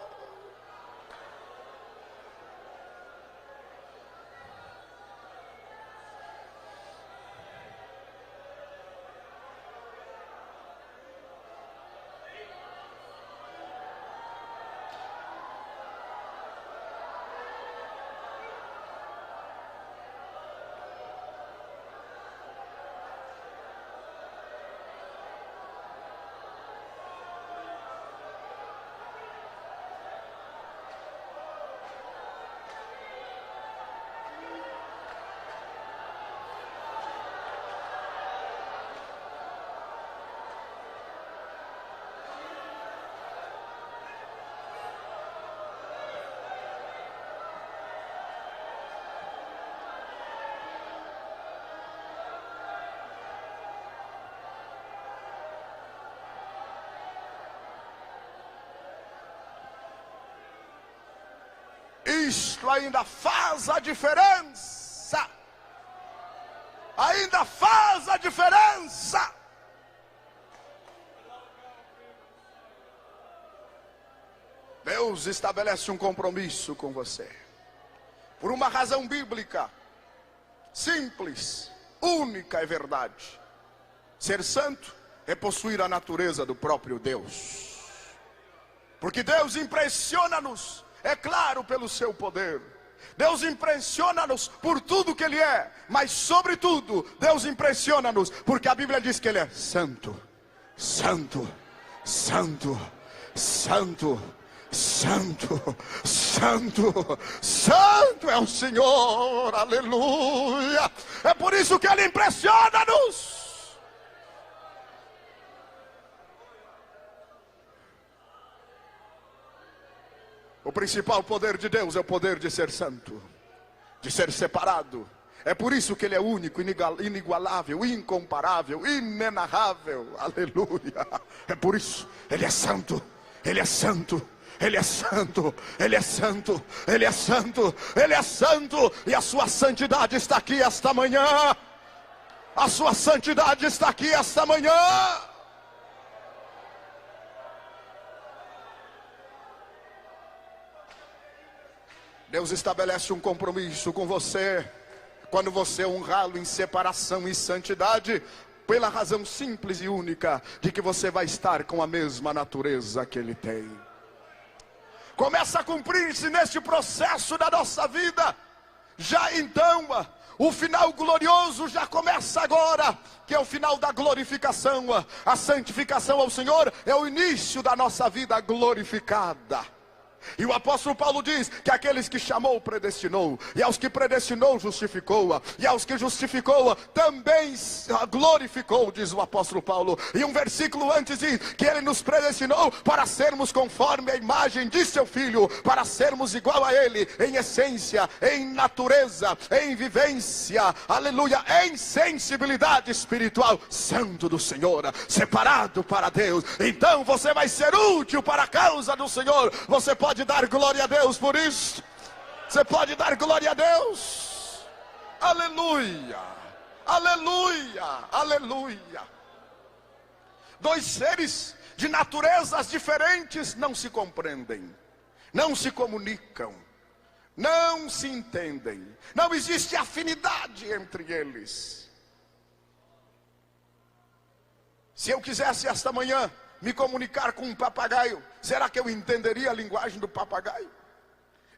Isto ainda faz a diferença. Ainda faz a diferença. Deus estabelece um compromisso com você. Por uma razão bíblica. Simples, única e verdade. Ser santo é possuir a natureza do próprio Deus. Porque Deus impressiona-nos, é claro, pelo seu poder. Deus impressiona-nos por tudo que Ele é. Mas sobretudo, Deus impressiona-nos porque a Bíblia diz que Ele é santo. Santo, santo, santo, santo, santo, santo é o Senhor. Aleluia. É por isso que Ele impressiona-nos. O principal poder de Deus é o poder de ser santo, de ser separado. É por isso que Ele é único, inigualável, incomparável, inenarrável. Aleluia. É por isso, Ele é santo, Ele é santo, Ele é santo, Ele é santo, Ele é santo, Ele é santo. E a sua santidade está aqui esta manhã. A sua santidade está aqui esta manhã. Deus estabelece um compromisso com você, quando você honrá-lo em separação e santidade, pela razão simples e única, de que você vai estar com a mesma natureza que Ele tem. Começa a cumprir-se neste processo da nossa vida, já então, o final glorioso já começa agora, que é o final da glorificação. A santificação ao Senhor é o início da nossa vida glorificada. E o apóstolo Paulo diz que aqueles que chamou, predestinou, e aos que predestinou, justificou, e aos que justificou, também glorificou, diz o apóstolo Paulo. E um versículo antes diz que Ele nos predestinou para sermos conforme a imagem de seu Filho, para sermos igual a Ele, em essência, em natureza, em vivência, aleluia, em sensibilidade espiritual, santo do Senhor, separado para Deus. Então você vai ser útil para a causa do Senhor. Você pode dar glória a Deus por isso. Você pode dar glória a Deus. Aleluia, aleluia, aleluia. Dois seres de naturezas diferentes não se compreendem, não se comunicam, não se entendem, não existe afinidade entre eles. Se eu quisesse esta manhã me comunicar com um papagaio, será que eu entenderia a linguagem do papagaio?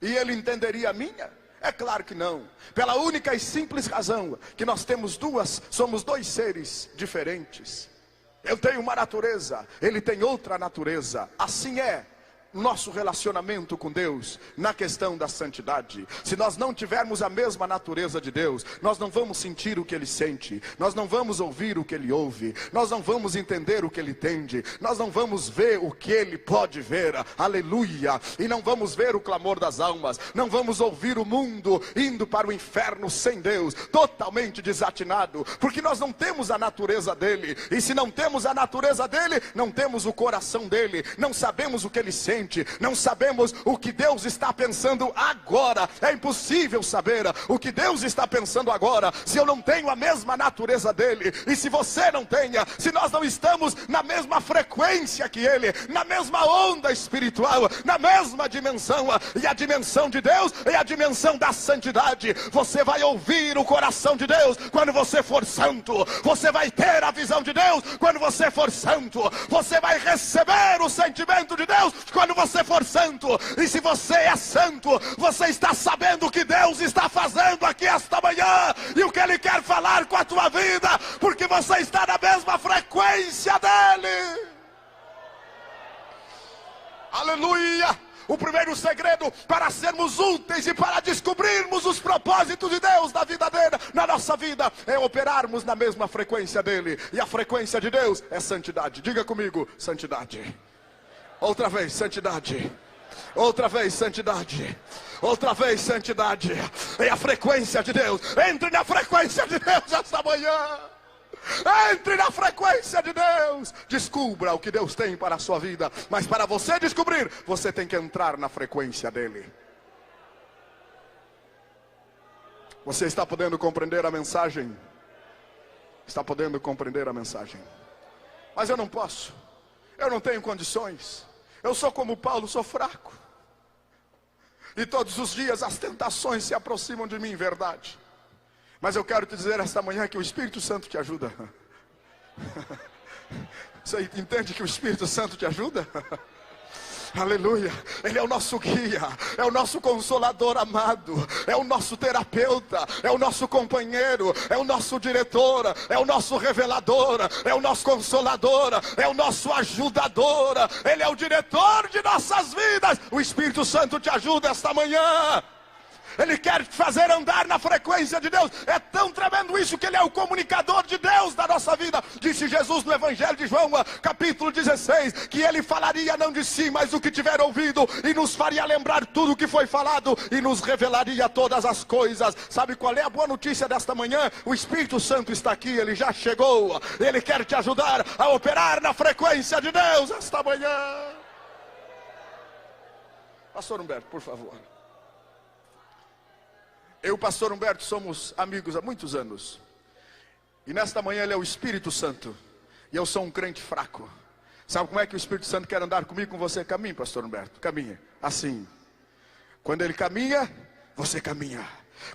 E ele entenderia a minha? É claro que não. Pela única e simples razão que nós somos dois seres diferentes. Eu tenho uma natureza, ele tem outra natureza. Assim é nosso relacionamento com Deus na questão da santidade. Se nós não tivermos a mesma natureza de Deus, nós não vamos sentir o que Ele sente, nós não vamos ouvir o que Ele ouve, nós não vamos entender o que Ele entende, nós não vamos ver o que Ele pode ver, aleluia, e não vamos ver o clamor das almas, não vamos ouvir o mundo indo para o inferno sem Deus, totalmente desatinado, porque nós não temos a natureza dEle, e se não temos a natureza dEle, não temos o coração dEle, não sabemos o que Ele sente, presente, não sabemos o que Deus está pensando agora. É impossível saber o que Deus está pensando agora, se eu não tenho a mesma natureza dele, e se você não tenha, se nós não estamos na mesma frequência que ele, na mesma onda espiritual, na mesma dimensão. E a dimensão de Deus é a dimensão da santidade. Você vai ouvir o coração de Deus quando você for santo. Você vai ter a visão de Deus quando você for santo. Você vai receber o sentimento de Deus quando você for santo. E se você é santo, você está sabendo o que Deus está fazendo aqui esta manhã e o que Ele quer falar com a tua vida, porque você está na mesma frequência dele. Aleluia! O primeiro segredo para sermos úteis e para descobrirmos os propósitos de Deus na vida dele, na nossa vida, é operarmos na mesma frequência dele. E a frequência de Deus é santidade. Diga comigo, santidade. Outra vez, santidade. Outra vez, santidade. Outra vez, santidade. É a frequência de Deus. Entre na frequência de Deus esta manhã. Entre na frequência de Deus. Descubra o que Deus tem para a sua vida. Mas para você descobrir, você tem que entrar na frequência dele. Você está podendo compreender a mensagem? Está podendo compreender a mensagem? Mas eu não posso. Eu não tenho condições. Eu sou como Paulo, sou fraco. E todos os dias as tentações se aproximam de mim, verdade. Mas eu quero te dizer esta manhã que o Espírito Santo te ajuda. Você entende que o Espírito Santo te ajuda? Aleluia, Ele é o nosso guia, é o nosso consolador amado, é o nosso terapeuta, é o nosso companheiro, é o nosso diretor, é o nosso revelador, é o nosso consolador, é o nosso ajudador. Ele é o diretor de nossas vidas. O Espírito Santo te ajuda esta manhã. Ele quer te fazer andar na frequência de Deus. É tão tremendo isso que Ele é o comunicador de Deus da nossa vida. Disse Jesus no Evangelho de João, capítulo 16, que Ele falaria não de si, mas do que tiver ouvido, e nos faria lembrar tudo o que foi falado, e nos revelaria todas as coisas. Sabe qual é a boa notícia desta manhã? O Espírito Santo está aqui, Ele já chegou. Ele quer te ajudar a operar na frequência de Deus esta manhã. Pastor Humberto, por favor. Eu e o pastor Humberto somos amigos há muitos anos. E nesta manhã ele é o Espírito Santo. E eu sou um crente fraco. Sabe como é que o Espírito Santo quer andar comigo, com você? Caminhe, pastor Humberto, caminha. Assim. Quando ele caminha, você caminha.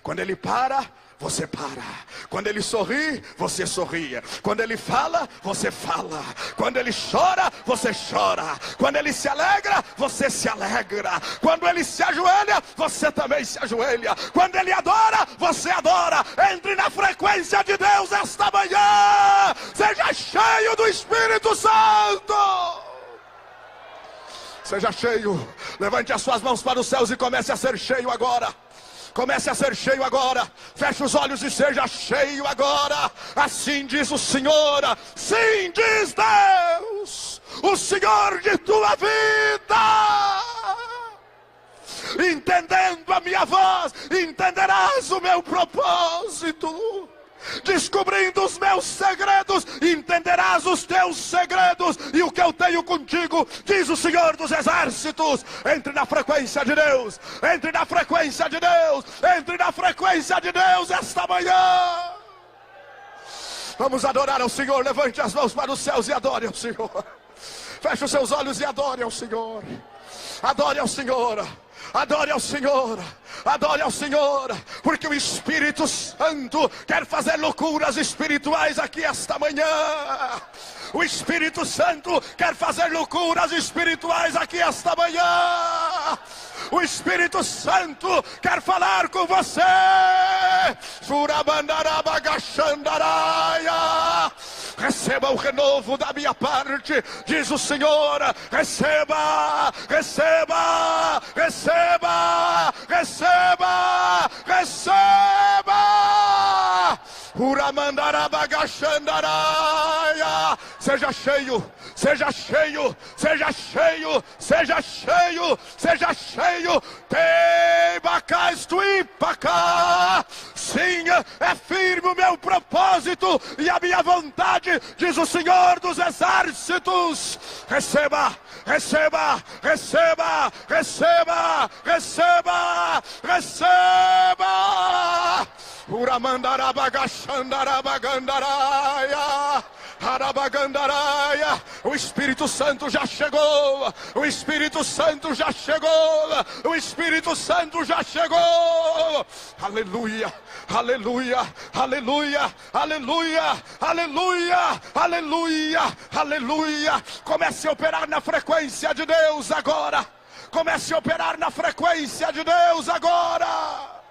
Quando ele para, você para. Quando ele sorri, você sorria. Quando ele fala, você fala. Quando ele chora, você chora. Quando ele se alegra, você se alegra. Quando ele se ajoelha, você também se ajoelha. Quando ele adora, você adora. Entre na frequência de Deus esta manhã. Seja cheio do Espírito Santo. Seja cheio. Levante as suas mãos para os céus e comece a ser cheio agora. Comece a ser cheio agora. Feche os olhos e seja cheio agora. Assim diz o Senhor. Sim, diz Deus, o Senhor de tua vida. Entendendo a minha voz, entenderás o meu propósito. Descobrindo os meus segredos, entenderás os teus segredos. E o que eu tenho contigo, diz o Senhor dos Exércitos. Entre na frequência de Deus. Entre na frequência de Deus. Entre na frequência de Deus esta manhã. Vamos adorar ao Senhor. Levante as mãos para os céus e adore ao Senhor. Feche os seus olhos e adore ao Senhor. Adore ao Senhor. Adore ao Senhor, adore ao Senhor, porque o Espírito Santo quer fazer loucuras espirituais aqui esta manhã. O Espírito Santo quer fazer loucuras espirituais aqui esta manhã. O Espírito Santo quer falar com você. Receba o renovo da minha parte, diz o Senhor. Receba, receba, receba, receba, receba. Seja cheio, seja cheio, seja cheio, seja cheio, seja cheio. Sim, é firme o meu propósito e a minha vontade, diz o Senhor dos Exércitos. Receba, receba, receba, receba, receba, receba. Uramandarabagachandarabagandaraia. Arabagandaraya. O Espírito Santo já chegou. O Espírito Santo já chegou. O Espírito Santo já chegou. Aleluia, aleluia, aleluia, aleluia, aleluia, aleluia, aleluia. Comece a operar na frequência de Deus agora. Comece a operar na frequência de Deus agora.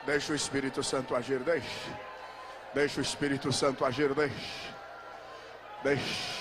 Deixa o Espírito Santo agir, deixa. Deixa o Espírito Santo agir, deixa. Deixa.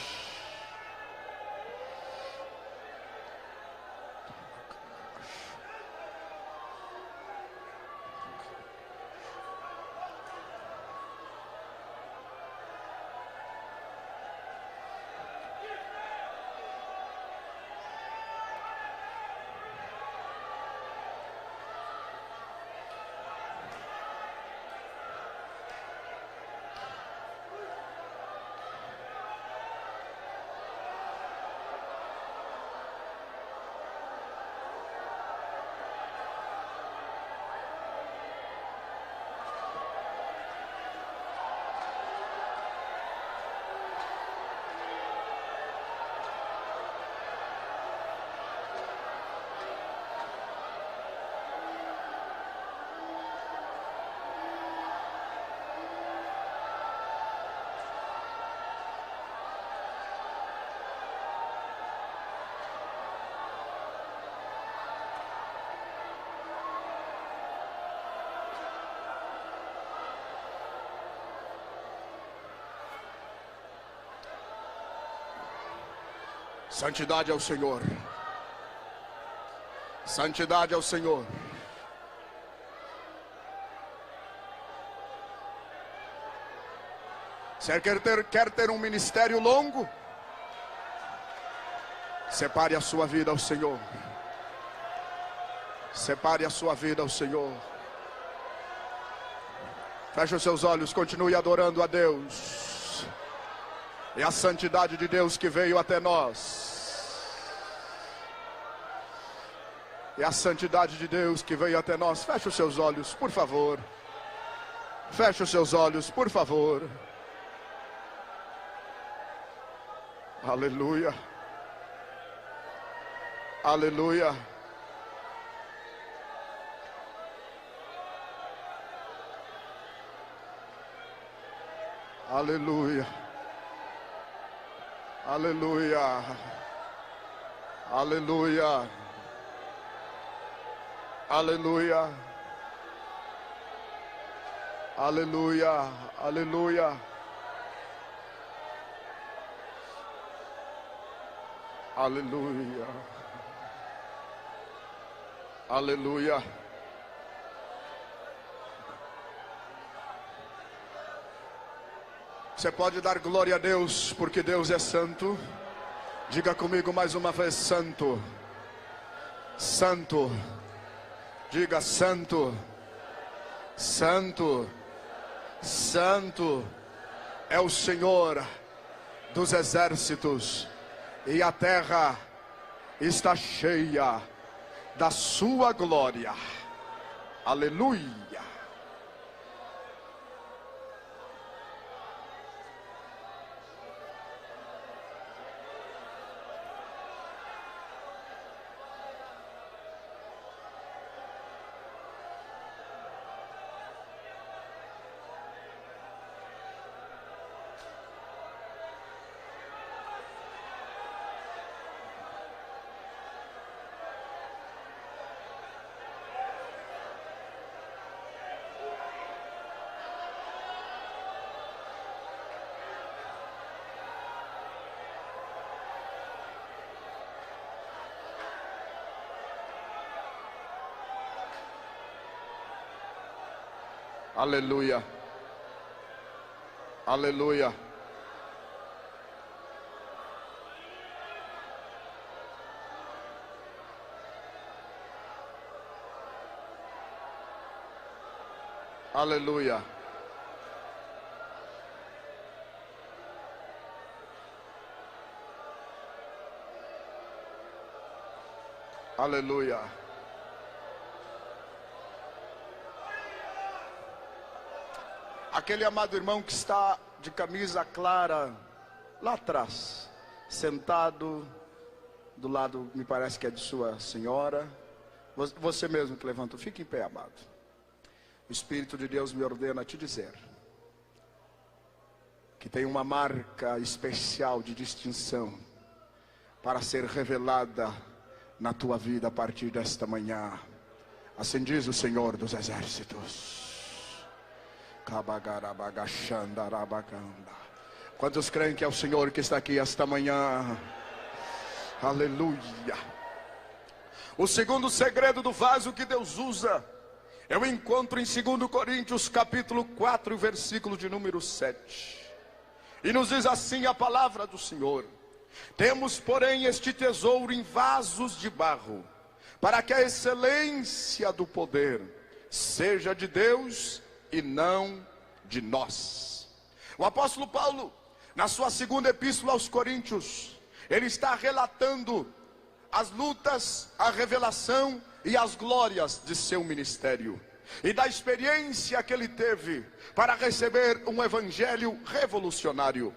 Santidade ao Senhor. Santidade ao Senhor. Você quer ter um ministério longo? Separe a sua vida ao Senhor. Separe a sua vida ao Senhor. Feche os seus olhos, continue adorando a Deus. É a santidade de Deus que veio até nós. É a santidade de Deus que veio até nós. Feche os seus olhos, por favor. Feche os seus olhos, por favor. Aleluia. Aleluia. Aleluia. Aleluia. Aleluia. Aleluia. Aleluia. Aleluia. Aleluia. Aleluia. Você pode dar glória a Deus, porque Deus é santo. Diga comigo mais uma vez: santo. Santo. Diga: santo. Santo. Santo é o Senhor dos exércitos, e a terra está cheia da sua glória. Aleluia. Aleluia. Aleluia. Aleluia. Aleluia. Aquele amado irmão que está de camisa clara lá atrás, sentado do lado, me parece que é de sua senhora. Você mesmo que levantou, fique em pé, amado. O Espírito de Deus me ordena a te dizer que tem uma marca especial de distinção para ser revelada na tua vida a partir desta manhã. Assim diz o Senhor dos Exércitos. Quantos creem que é o Senhor que está aqui esta manhã? Aleluia. O segundo segredo do vaso que Deus usa, eu encontro em 2 Coríntios capítulo 4, versículo de número 7. E nos diz assim a palavra do Senhor: temos, porém, este tesouro em vasos de barro, para que a excelência do poder seja de Deus e não de nós. O apóstolo Paulo, na sua segunda epístola aos Coríntios, ele está relatando as lutas, a revelação e as glórias de seu ministério, e da experiência que ele teve para receber um evangelho revolucionário.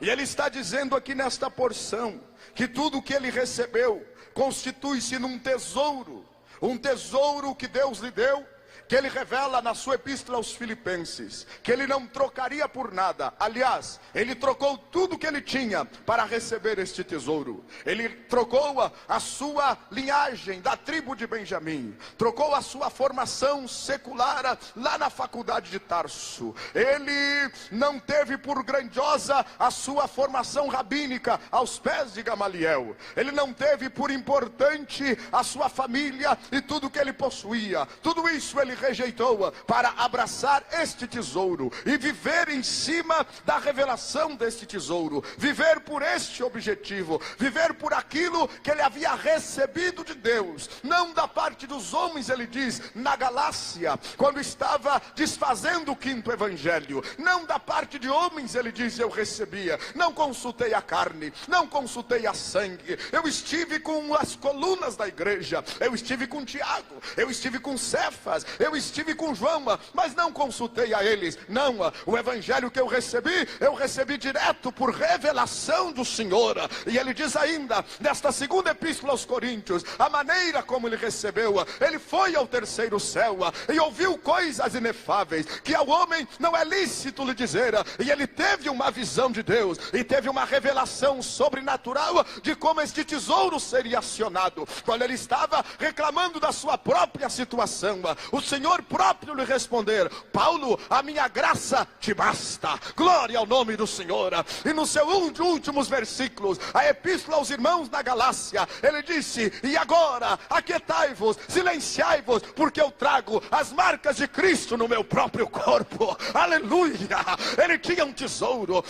E ele está dizendo aqui nesta porção que tudo que ele recebeu constitui-se num tesouro, um tesouro que Deus lhe deu, que ele revela na sua epístola aos Filipenses, que ele não trocaria por nada. Aliás, ele trocou tudo que ele tinha para receber este tesouro. Ele trocou a sua linhagem da tribo de Benjamim, trocou a sua formação secular lá na faculdade de Tarso. Ele não teve por grandiosa a sua formação rabínica aos pés de Gamaliel. Ele não teve por importante a sua família e tudo que ele possuía. Tudo isso ele rejeitou para abraçar este tesouro e viver em cima da revelação deste tesouro, viver por este objetivo, viver por aquilo que ele havia recebido de Deus, não da parte dos homens. Ele diz na Galácia, quando estava desfazendo o quinto evangelho, não da parte de homens. Ele diz: eu recebia, não consultei a carne, não consultei a sangue, eu estive com as colunas da igreja, eu estive com Tiago, eu estive com Cefas, eu estive com João, mas não consultei a eles. Não, o evangelho que eu recebi direto por revelação do Senhor. E ele diz ainda, nesta segunda epístola aos Coríntios, a maneira como ele recebeu: ele foi ao terceiro céu e ouviu coisas inefáveis que ao homem não é lícito lhe dizer. E ele teve uma visão de Deus e teve uma revelação sobrenatural de como este tesouro seria acionado. Quando ele estava reclamando da sua própria situação, o Senhor próprio lhe responder: Paulo, a minha graça te basta. Glória ao nome do Senhor. E no seu últimos versículos, a epístola aos irmãos na Galácia, ele disse: e agora aquietai-vos, silenciai-vos, porque eu trago as marcas de Cristo no meu próprio corpo. Aleluia. Ele tinha um tesouro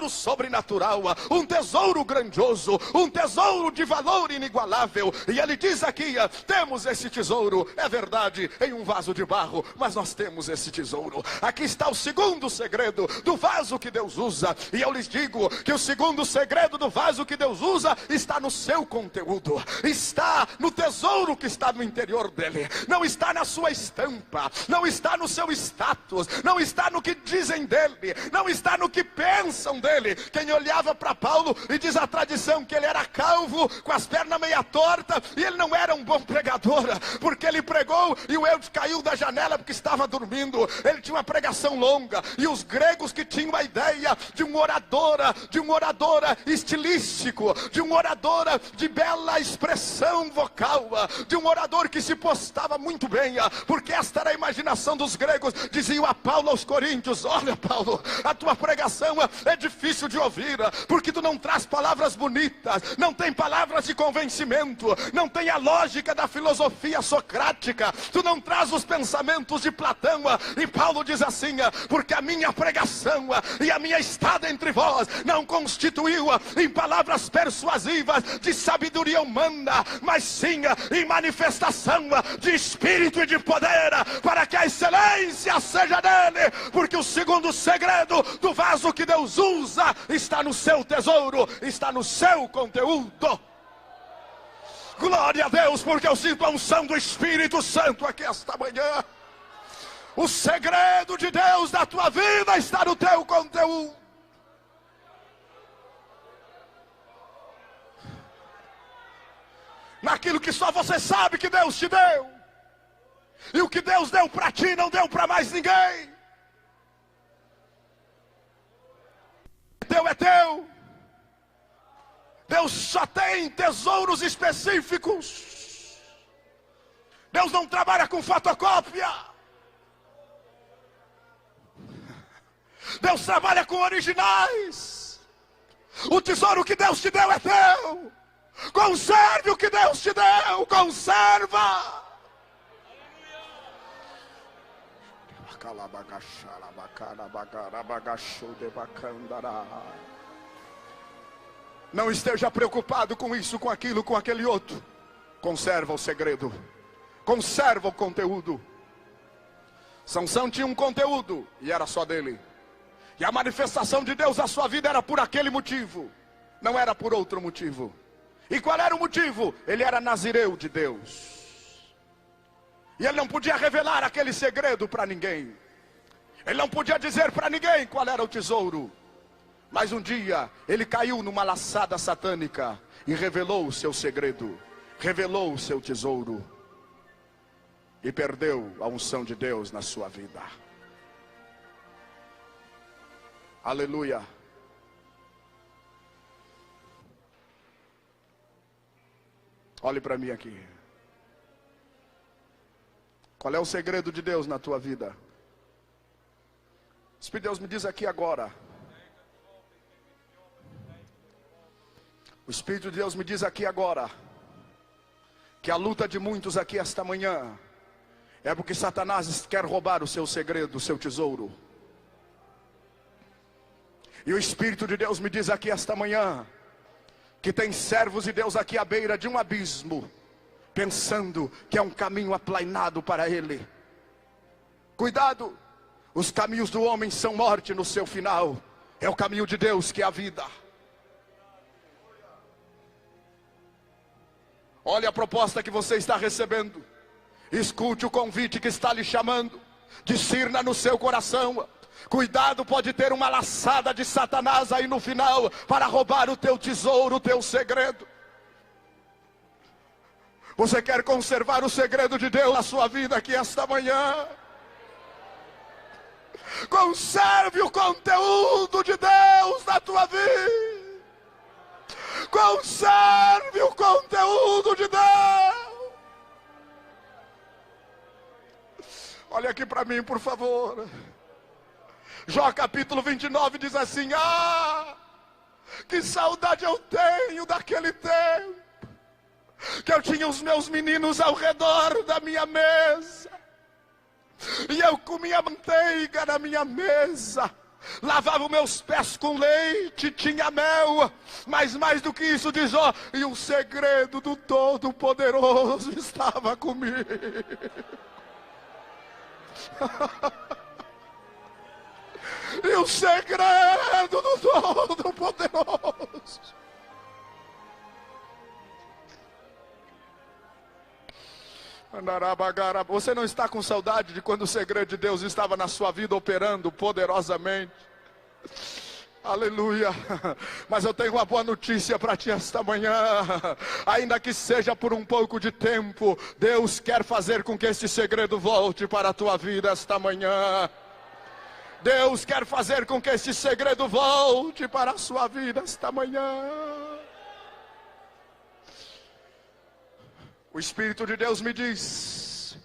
sobrenatural, um tesouro grandioso, um tesouro de valor inigualável. E ele diz aqui: temos esse tesouro, é verdade, em um vaso de barro, mas nós temos esse tesouro. Aqui está o segundo segredo do vaso que Deus usa. E eu lhes digo que o segundo segredo do vaso que Deus usa está no seu conteúdo, está no tesouro que está no interior dele. Não está na sua estampa, não está no seu status, não está no que dizem dele, não está no que pensam dele. Quem olhava para Paulo, e diz a tradição que ele era calvo, com as pernas meia torta, e ele não era um bom pregador, porque ele pregou e o Eudes caiu da janela porque estava dormindo. Ele tinha uma pregação longa, e os gregos que tinham a ideia de um oradora estilístico, de um oradora de bela expressão vocal, de um orador que se postava muito bem, porque esta era a imaginação dos gregos. Diziam a Paulo aos coríntios: olha, Paulo, a tua pregação é difícil de ouvir, porque tu não traz palavras bonitas, não tem palavras de convencimento, não tem a lógica da filosofia socrática, tu não traz os pensamentos de Platão. E Paulo diz assim: porque a minha pregação e a minha estada entre vós não constituiu em palavras persuasivas de sabedoria humana, mas sim em manifestação de espírito e de poder, para que a excelência seja dele. Porque o segundo segredo do vaso que Deus usa está no seu tesouro, está no seu conteúdo. Glória a Deus, porque eu sinto a unção do Espírito Santo aqui esta manhã. O segredo de Deus da tua vida está no teu conteúdo. Naquilo que só você sabe que Deus te deu. E o que Deus deu para ti não deu para mais ninguém. Teu é teu. Deus só tem tesouros específicos. Deus não trabalha com fotocópia. Deus trabalha com originais. O tesouro que Deus te deu é teu. Conserve o que Deus te deu. Conserva. Não esteja preocupado com isso, com aquilo, com aquele outro. Conserva o segredo. Conserva o conteúdo. Sansão tinha um conteúdo e era só dele. E a manifestação de Deus na sua vida era por aquele motivo, não era por outro motivo. E qual era o motivo? Ele era nazireu de Deus. E ele não podia revelar aquele segredo para ninguém. Ele não podia dizer para ninguém qual era o tesouro. Mas um dia ele caiu numa laçada satânica e revelou o seu segredo, revelou o seu tesouro, e perdeu a unção de Deus na sua vida. Aleluia. Olhe para mim aqui. Qual é o segredo de Deus na tua vida? O Espírito de Deus me diz aqui agora. O Espírito de Deus me diz aqui agora que a luta de muitos aqui esta manhã é porque Satanás quer roubar o seu segredo, o seu tesouro. E o Espírito de Deus me diz aqui esta manhã que tem servos de Deus aqui à beira de um abismo, pensando que é um caminho aplainado para ele. Cuidado, os caminhos do homem são morte no seu final. É o caminho de Deus que é a vida. Olha a proposta que você está recebendo. Escute o convite que está lhe chamando. Discirna no seu coração. Cuidado, pode ter uma laçada de Satanás aí no final para roubar o teu tesouro, o teu segredo. Você quer conservar o segredo de Deus na sua vida aqui esta manhã? Conserve o conteúdo de Deus na tua vida. Conserve o conteúdo de Deus. Olha aqui para mim, por favor. Jó capítulo 29 diz assim: ah, que saudade eu tenho daquele tempo, que eu tinha os meus meninos ao redor da minha mesa, e eu comia manteiga na minha mesa, lavava meus pés com leite, tinha mel, mas mais do que isso, diz Jó, e o segredo do Todo-Poderoso estava comigo. E o segredo do Todo-Poderoso. Você não está com saudade de quando o segredo de Deus estava na sua vida operando poderosamente? Aleluia. Mas eu tenho uma boa notícia para ti esta manhã. Ainda que seja por um pouco de tempo, Deus quer fazer com que este segredo volte para a tua vida esta manhã. Deus quer fazer com que este segredo volte para a sua vida esta manhã. O Espírito de Deus me diz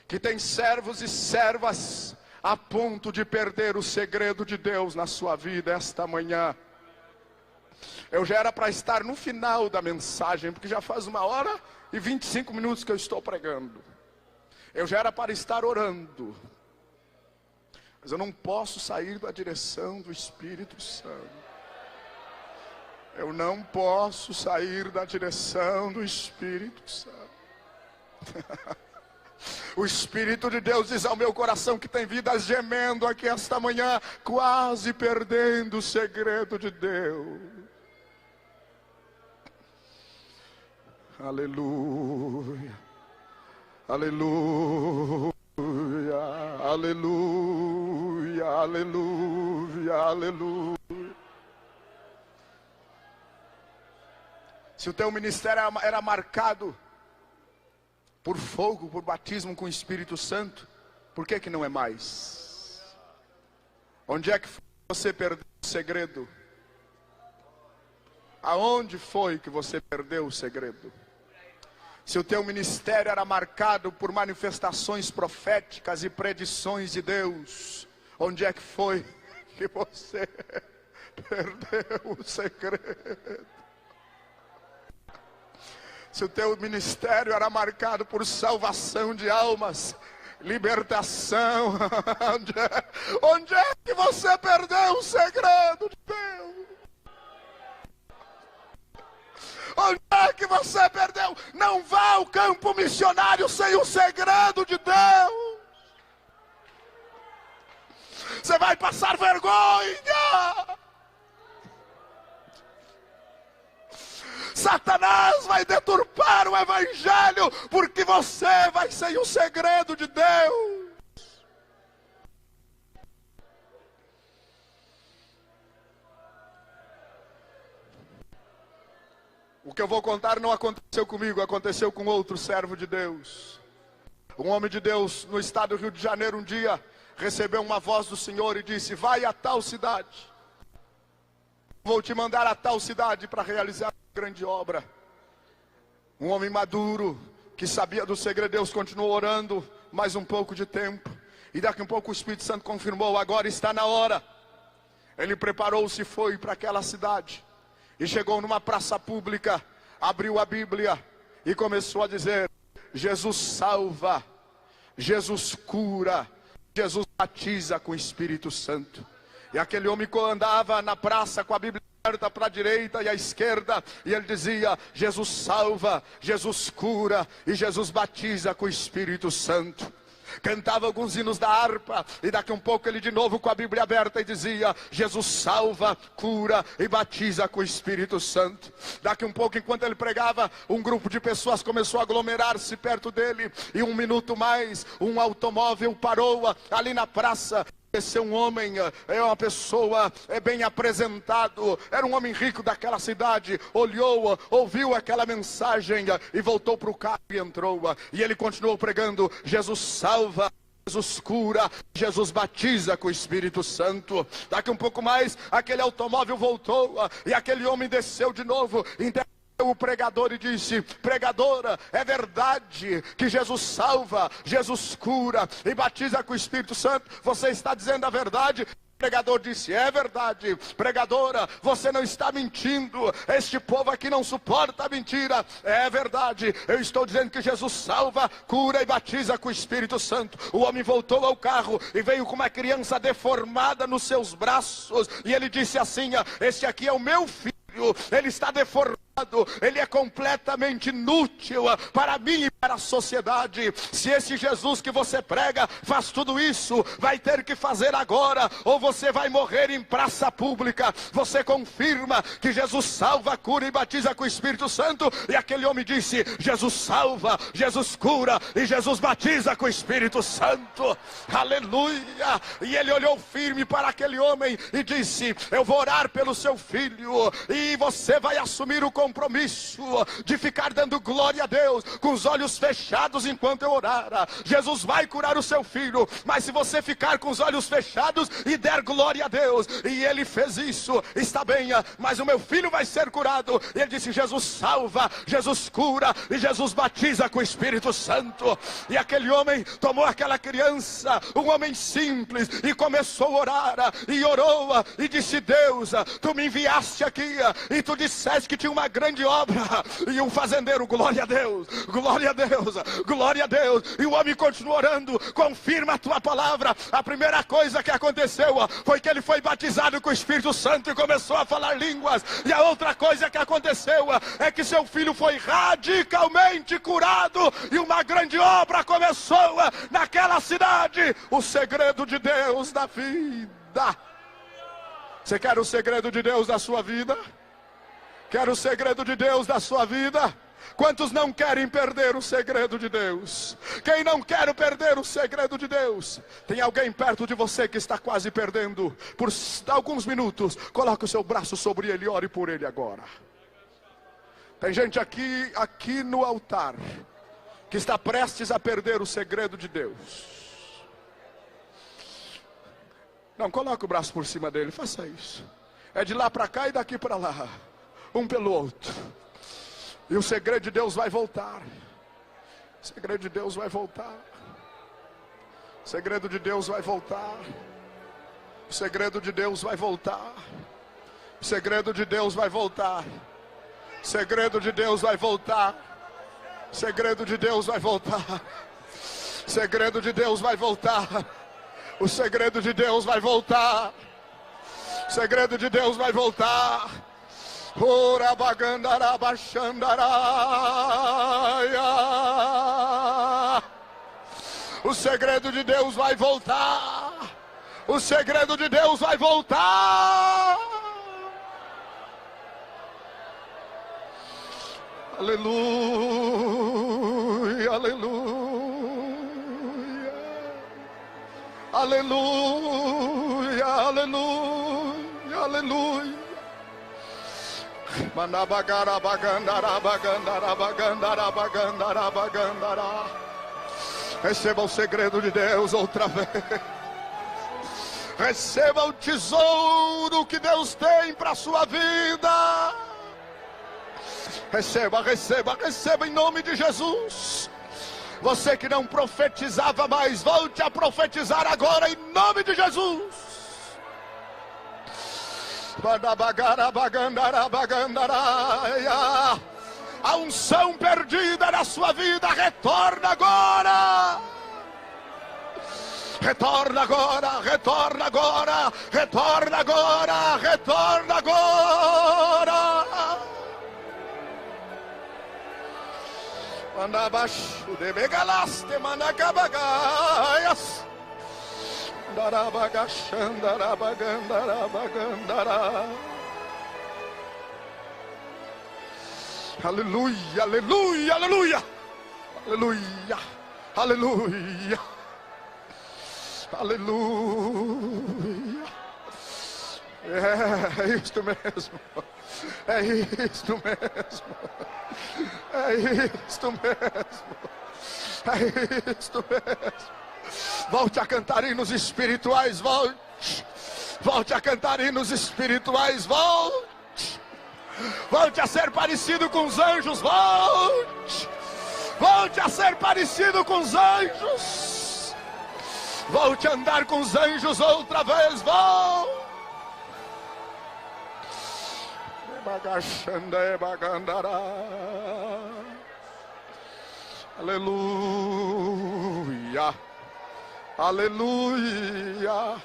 que tem servos e servas a ponto de perder o segredo de Deus na sua vida esta manhã. Eu já era para estar no final da mensagem, porque já faz 1h25 que eu estou pregando. Eu já era para estar orando, mas eu não posso sair da direção do Espírito Santo. Eu não posso sair da direção do Espírito Santo. O Espírito de Deus diz ao meu coração que tem vidas gemendo aqui esta manhã, quase perdendo o segredo de Deus. Aleluia, aleluia, aleluia, aleluia, aleluia. Se o teu ministério era marcado por fogo, por batismo com o Espírito Santo, por que não é mais? Onde é que você perdeu o segredo? Aonde foi que você perdeu o segredo? Se o teu ministério era marcado por manifestações proféticas e predições de Deus, onde é que foi que você perdeu o segredo? Se o teu ministério era marcado por salvação de almas, libertação, onde é que você perdeu o segredo de Deus? Onde é que você perdeu? Não vá ao campo missionário sem o segredo de Deus. Você vai passar vergonha. Satanás vai deturpar o evangelho, porque você vai sem o segredo de Deus. O que eu vou contar não aconteceu comigo, aconteceu com outro servo de Deus. Um homem de Deus no estado do Rio de Janeiro um dia recebeu uma voz do Senhor e disse: vai a tal cidade, vou te mandar a tal cidade para realizar grande obra. Um homem maduro, que sabia do segredo, Deus continuou orando mais um pouco de tempo, e daqui a pouco o Espírito Santo confirmou: agora está na hora. Ele preparou-se e foi para aquela cidade, e chegou numa praça pública, abriu a Bíblia e começou a dizer: Jesus salva, Jesus cura, Jesus batiza com o Espírito Santo. E aquele homem andava na praça com a Bíblia para a direita e à esquerda, e ele dizia: Jesus salva, Jesus cura e Jesus batiza com o Espírito Santo. Cantava alguns hinos da harpa, e daqui a um pouco ele de novo com a Bíblia aberta e dizia: Jesus salva, cura e batiza com o Espírito Santo. Daqui a um pouco, enquanto ele pregava, um grupo de pessoas começou a aglomerar-se perto dele, e um minuto mais, um automóvel parou ali na praça. Esse é um homem, é uma pessoa, é bem apresentado, era um homem rico daquela cidade, olhou, ouviu aquela mensagem e voltou para o carro e entrou, e ele continuou pregando: Jesus salva, Jesus cura, Jesus batiza com o Espírito Santo. Daqui um pouco mais, aquele automóvel voltou, e aquele homem desceu de novo, o pregador e disse: pregadora, é verdade que Jesus salva, Jesus cura e batiza com o Espírito Santo? Você está dizendo a verdade? O pregador disse: é verdade. Pregadora, você não está mentindo. Este povo aqui não suporta a mentira. É verdade, eu estou dizendo que Jesus salva, cura e batiza com o Espírito Santo. O homem voltou ao carro e veio com uma criança deformada nos seus braços, e ele disse assim: este aqui é o meu filho, ele está deformado ele é completamente inútil para mim e para a sociedade. Se esse Jesus que você prega faz tudo isso, vai ter que fazer agora, ou você vai morrer em praça pública. Você confirma que Jesus salva, cura e batiza com o Espírito Santo, e aquele homem disse: Jesus salva, Jesus cura e Jesus batiza com o Espírito Santo. Aleluia! E ele olhou firme para aquele homem e disse: eu vou orar pelo seu filho, e você vai assumir o compromisso de ficar dando glória a Deus com os olhos fechados enquanto eu orar. Jesus vai curar o seu filho, mas se você ficar com os olhos fechados e der glória a Deus, e ele fez isso, está bem, mas o meu filho vai ser curado. E ele disse: Jesus salva, Jesus cura e Jesus batiza com o Espírito Santo. E aquele homem tomou aquela criança, um homem simples, e começou a orar, e orou, e disse: Deus, tu me enviaste aqui, e tu disseste que tinha uma grande obra. E um fazendeiro: glória a Deus, glória a Deus, glória a Deus. E o homem continuou orando: confirma a tua palavra. A primeira coisa que aconteceu foi que ele foi batizado com o Espírito Santo e começou a falar línguas. E a outra coisa que aconteceu é que seu filho foi radicalmente curado, e uma grande obra começou naquela cidade. O segredo de Deus da vida. Você quer o segredo de Deus da sua vida? Quer o segredo de Deus da sua vida? Quantos não querem perder o segredo de Deus? Quem não quer perder o segredo de Deus? Tem alguém perto de você que está quase perdendo? Por alguns minutos, coloque o seu braço sobre ele e ore por ele agora. Tem gente aqui no altar que está prestes a perder o segredo de Deus. Não, coloque o braço por cima dele, faça isso. É de lá para cá e daqui para lá, um pelo outro. E o segredo de Deus vai voltar. O segredo de Deus vai voltar. O segredo de Deus vai voltar. O segredo de Deus vai voltar. O segredo de Deus vai voltar. O segredo de Deus vai voltar. O segredo de Deus vai voltar. O segredo de Deus vai voltar. O segredo de Deus vai voltar. O segredo de Deus vai voltar. Ora bagandara baixandaraia. O segredo de Deus vai voltar. O segredo de Deus vai voltar. Aleluia, aleluia, aleluia, aleluia, aleluia. Manabagara bagandara bagandara bagandara bagandara bagandara. Receba o segredo de Deus outra vez. Receba o tesouro que Deus tem para a sua vida. Receba, receba, receba em nome de Jesus. Você que não profetizava mais, volte a profetizar agora em nome de Jesus. A unção perdida na sua vida retorna agora. Retorna agora, retorna agora, retorna agora, retorna agora. Mandabaxo de begalaste manacabagaias. Darabagachandarabagandara. Aleluia, aleluia, aleluia. Aleluia, aleluia. Aleluia. É isto mesmo. É isto mesmo. É isto mesmo. É isto mesmo. Volte a cantar hinos espirituais, volte. Volte a cantar hinos espirituais, volte. Volte a ser parecido com os anjos, volte. Volte a ser parecido com os anjos. Volte a andar com os anjos outra vez, volte. Aleluia, aleluia,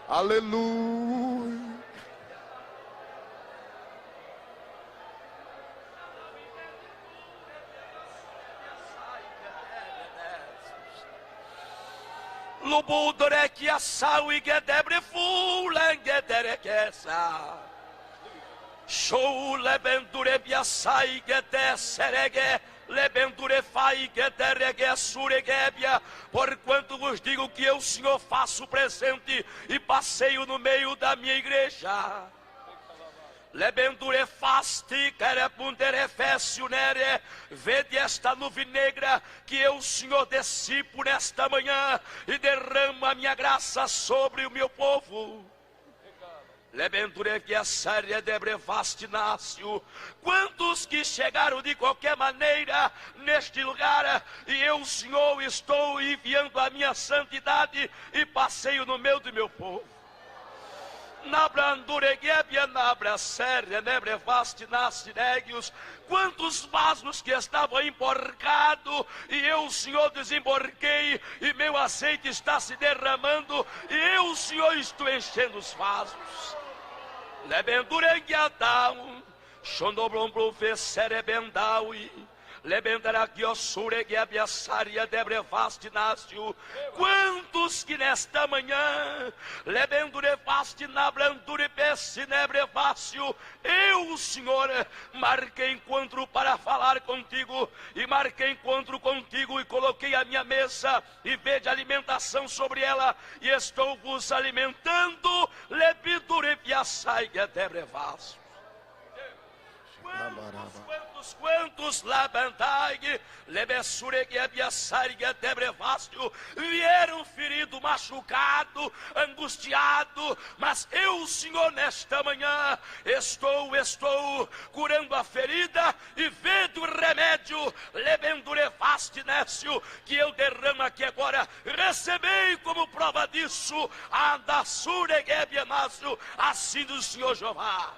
aleluia. Lubudoreki asau igedere fulengedere kesa. Show lebendure biasai gede serege. Lebendure fai gederege suregebia. Porquanto vos digo que eu, Senhor, faço presente e passeio no meio da minha igreja. Lebendure fasti carepundere fessionere. Vede esta nuvem negra que eu, Senhor, dissipo nesta manhã e derramo a minha graça sobre o meu povo. Lebendure viassaria debrevastinacio. Quantos que chegaram de qualquer maneira neste lugar, e eu, Senhor, estou enviando a minha santidade e passeio no meio do meu povo. Nabranduregebia nabra séria nebrevastinaciregios. Quantos vasos que estavam emborcados, e eu, Senhor, desemborquei, e meu azeite está se derramando, e eu, Senhor, estou enchendo os vasos. Lebenduregiadão, xondoblomblo serebendaui, lebendaraguiosuregiabiassaria debrevastinacio. Quantos que nesta manhã, lebendurevastinabrandurebessinebrevastio, eu, Senhor, marquei encontro para falar contigo, e marquei encontro contigo, e coloquei a minha mesa, e vede alimentação sobre ela, e estou vos alimentando, lebidureviassaiga debrevastio. Quantos labantai, lebessureguebiassariga debrevastio, vieram ferido, machucado, angustiado, mas eu, Senhor, nesta manhã, estou curando a ferida, e vede o remédio, lebendurevastinésio, que eu derramo aqui agora. Recebei como prova disso, andassureguebianácio, assim do Senhor Jeová.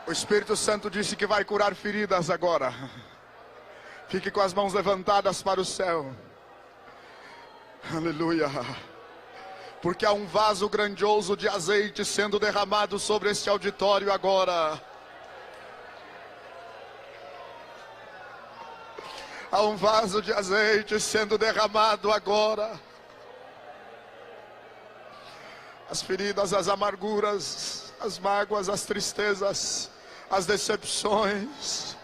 O Espírito Santo disse que vai curar feridas agora. Fique com as mãos levantadas para o céu. Aleluia. Porque há um vaso grandioso de azeite sendo derramado sobre este auditório agora. Há um vaso de azeite sendo derramado agora. As feridas, as amarguras, as mágoas, as tristezas, as decepções,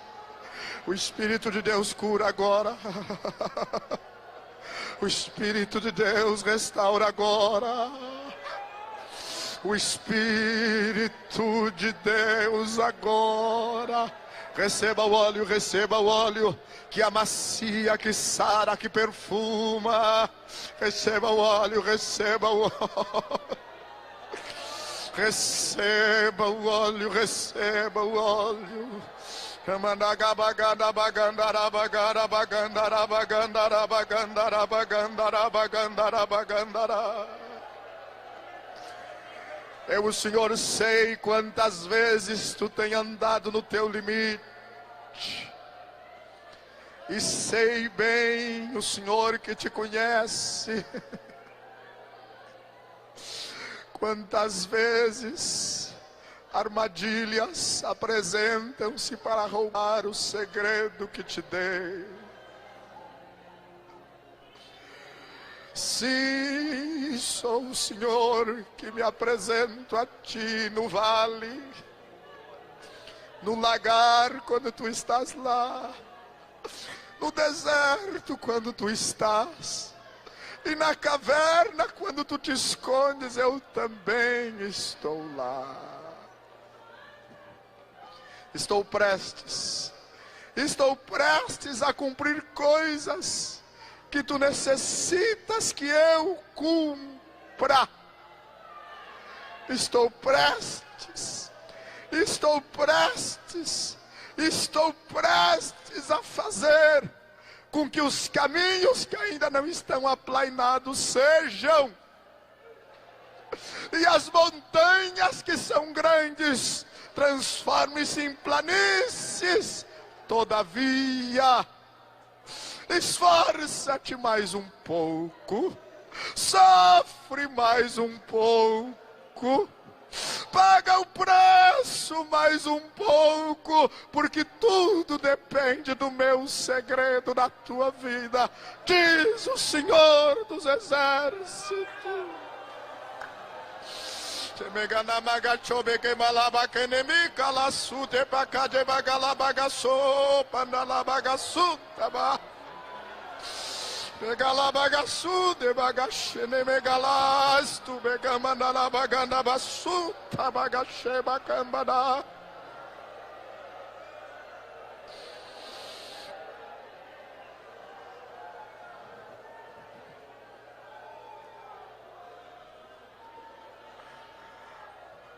o Espírito de Deus cura agora. O Espírito de Deus restaura agora. O Espírito de Deus agora. Receba o óleo que amacia, que sara, que perfuma. Receba o óleo, receba o óleo. Receba o óleo, receba o óleo. Eu, o Senhor, sei quantas vezes tu tem andado no teu limite. E sei bem, o Senhor que te conhece, quantas vezes armadilhas apresentam-se para roubar o segredo que te dei. Sim, sou o Senhor que me apresento a ti no vale, no lagar quando tu estás lá, no deserto quando tu estás, e na caverna quando tu te escondes, eu também estou lá. Estou prestes a cumprir coisas que tu necessitas que eu cumpra. Estou prestes a fazer com que os caminhos que ainda não estão aplainados sejam, e as montanhas que são grandes transforme-se em planícies. Todavia, esforça-te mais um pouco, sofre mais um pouco, paga o preço peço mais um pouco, porque tudo depende do meu segredo na tua vida, diz o Senhor dos Exércitos. Megalabagasu de bagashene megalas tu begamana baganda basu tabagashe bakambada.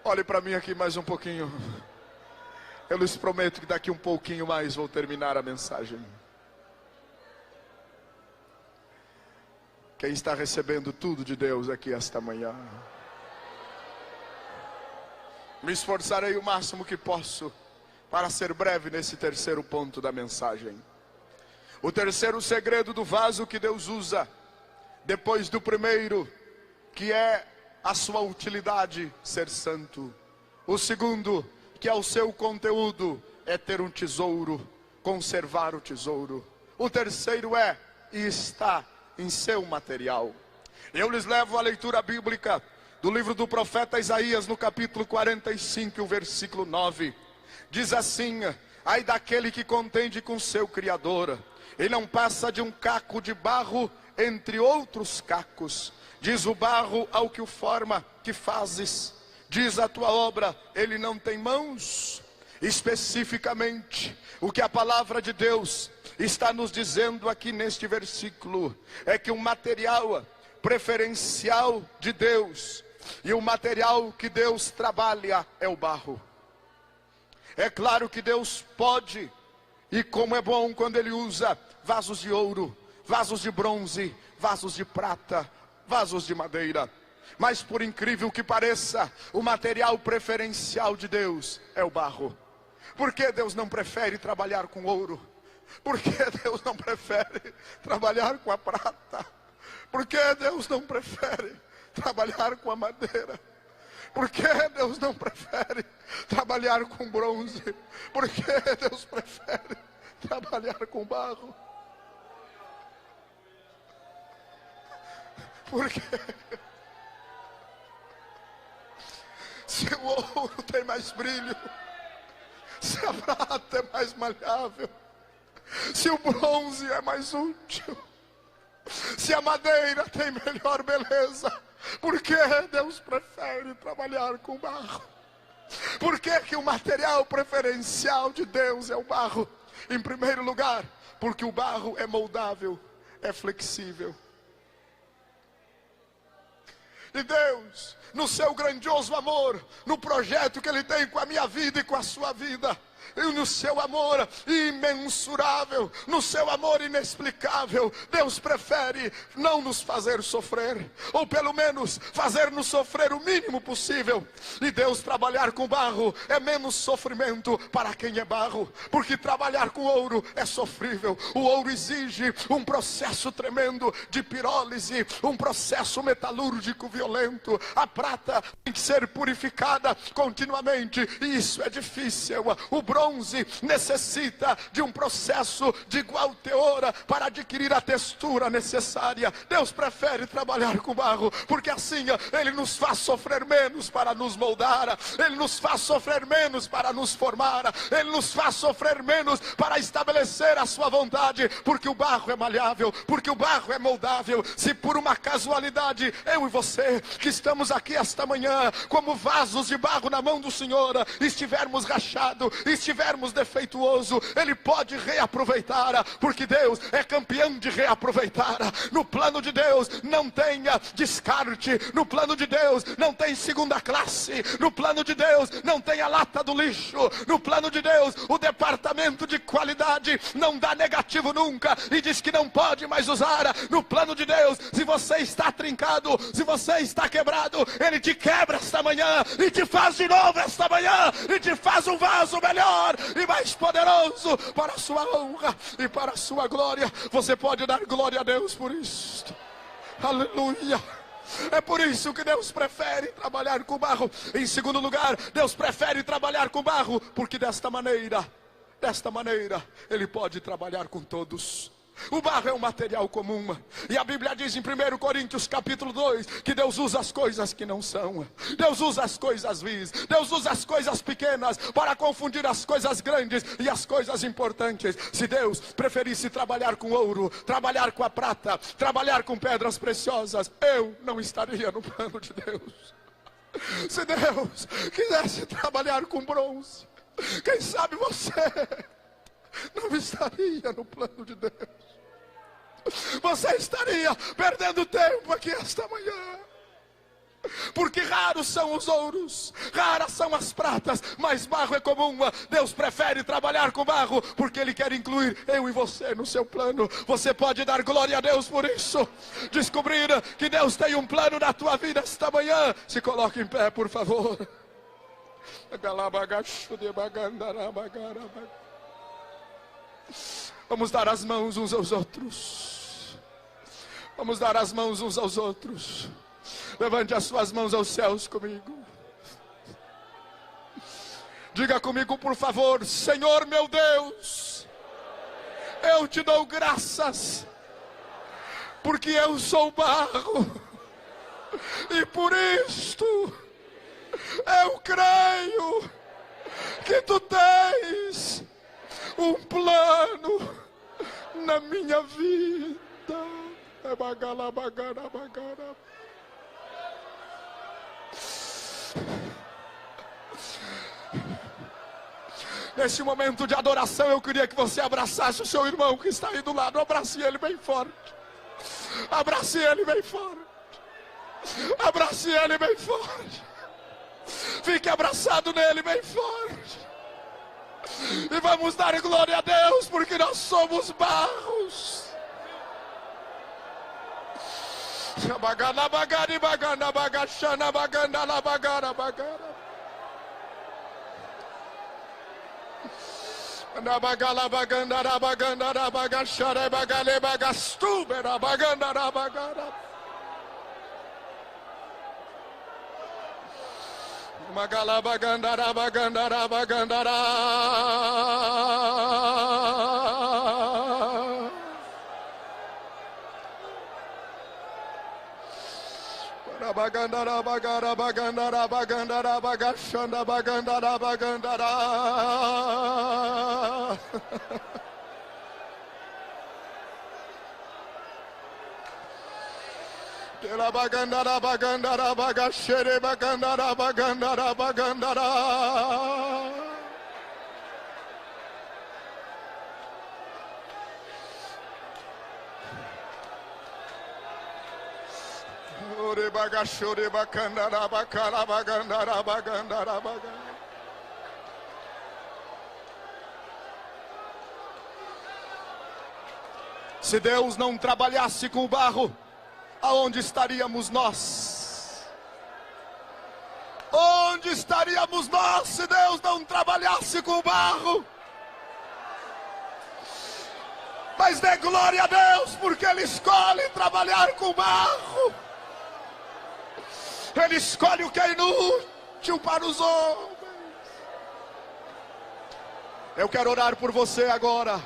Olhe para mim aqui mais um pouquinho. Eu lhes prometo que daqui um pouquinho mais vou terminar a mensagem. Quem está recebendo tudo de Deus aqui esta manhã? Me esforçarei o máximo que posso para ser breve nesse terceiro ponto da mensagem. O terceiro segredo do vaso que Deus usa, depois do primeiro, que é a sua utilidade, ser santo. O segundo, que é o seu conteúdo, é ter um tesouro, conservar o tesouro. O terceiro é, e está em seu material. Eu lhes levo a leitura bíblica do livro do profeta Isaías, no capítulo 45, o versículo 9. Diz assim: ai daquele que contende com seu Criador, ele não passa de um caco de barro entre outros cacos. Diz o barro ao que o forma: que fazes? Diz a tua obra: ele não tem mãos. Especificamente, o que a palavra de Deus está nos dizendo aqui neste versículo é que o material preferencial de Deus e o material que Deus trabalha é o barro. É claro que Deus pode, e como é bom quando Ele usa vasos de ouro, vasos de bronze, vasos de prata, vasos de madeira. Mas por incrível que pareça, o material preferencial de Deus é o barro. Por que Deus não prefere trabalhar com ouro? Por que Deus não prefere trabalhar com a prata? Por que Deus não prefere trabalhar com a madeira? Por que Deus não prefere trabalhar com bronze? Por que Deus prefere trabalhar com barro? Por quê? Se o ouro tem mais brilho, se a prata é mais maleável, se o bronze é mais útil, se a madeira tem melhor beleza, por que Deus prefere trabalhar com barro? Por que o material preferencial de Deus é o barro? Em primeiro lugar, porque o barro é moldável, é flexível. E Deus, no seu grandioso amor, no projeto que Ele tem com a minha vida e com a sua vida, e no seu amor imensurável, no seu amor inexplicável, Deus prefere não nos fazer sofrer, ou pelo menos fazer-nos sofrer o mínimo possível. E Deus trabalhar com barro é menos sofrimento para quem é barro, porque trabalhar com ouro é sofrível. O ouro exige um processo tremendo de pirólise, um processo metalúrgico violento. A prata tem que ser purificada continuamente, e isso é difícil. O bronze necessita de um processo de igual teor para adquirir a textura necessária. Deus prefere trabalhar com barro, porque assim Ele nos faz sofrer menos para nos moldar, Ele nos faz sofrer menos para nos formar, Ele nos faz sofrer menos para estabelecer a sua vontade, porque o barro é maleável, porque o barro é moldável. Se por uma casualidade eu e você, que estamos aqui esta manhã como vasos de barro na mão do Senhor, estivermos rachados, estivermos defeituoso, Ele pode reaproveitar, porque Deus é campeão de reaproveitar. No plano de Deus não tem descarte, no plano de Deus não tem segunda classe, no plano de Deus não tem a lata do lixo, no plano de Deus o departamento de qualidade não dá negativo nunca e diz que não pode mais usar. No plano de Deus, se você está trincado, se você está quebrado, Ele te quebra esta manhã e te faz de novo esta manhã, e te faz um vaso melhor e mais poderoso para a sua honra e para a sua glória. Você pode dar glória a Deus por isto? Aleluia, É por isso que Deus prefere trabalhar com barro. Em segundo lugar, Deus prefere trabalhar com barro, porque desta maneira, Ele pode trabalhar com todos. O barro é um material comum. E a Bíblia diz em 1 Coríntios capítulo 2, que Deus usa as coisas que não são. Deus usa as coisas vis. Deus usa as coisas pequenas para confundir as coisas grandes e as coisas importantes. Se Deus preferisse trabalhar com ouro, trabalhar com a prata, trabalhar com pedras preciosas, eu não estaria no plano de Deus. Se Deus quisesse trabalhar com bronze, quem sabe você não estaria no plano de Deus. Você estaria perdendo tempo aqui esta manhã. Porque raros são os ouros, raras são as pratas, mas barro é comum. Deus prefere trabalhar com barro, porque Ele quer incluir eu e você no seu plano. Você pode dar glória a Deus por isso. Descobrir que Deus tem um plano na tua vida esta manhã. Se coloque em pé, por favor. Vamos dar as mãos uns aos outros. Vamos dar as mãos uns aos outros. Levante as suas mãos aos céus comigo. Diga comigo, por favor: Senhor meu Deus, eu te dou graças, porque eu sou barro, e por isto eu creio que tu tens um plano na minha vida. É bagala, bagara, bagara. Nesse momento de adoração, eu queria que você abraçasse o seu irmão que está aí do lado. Abrace ele bem forte. Abrace ele bem forte. Abrace ele bem forte. Fique abraçado nele bem forte. E vamos dar glória a Deus, porque nós somos barros. Bagana bagari bagana bagachana baganda la bagara bagara. Na bagala baganda ra baganda ra bagachare bagale bagastuber ra baganda ra bagara. Magala baganda ra baganda ra baganda ra. Bagandara bagara bagandara bagandara bagashanda bagandara bagandara. Kela bagandara bagandara bagashere bagandara bagandara bagandara. Bagashore bagandara bakala bagandara bagandara bagandara. Se Deus não trabalhasse com o barro, aonde estaríamos nós? Onde estaríamos nós se Deus não trabalhasse com o barro? Mas dê glória a Deus, porque Ele escolhe trabalhar com o barro. Ele escolhe o que é inútil para os homens. Eu quero orar por você agora.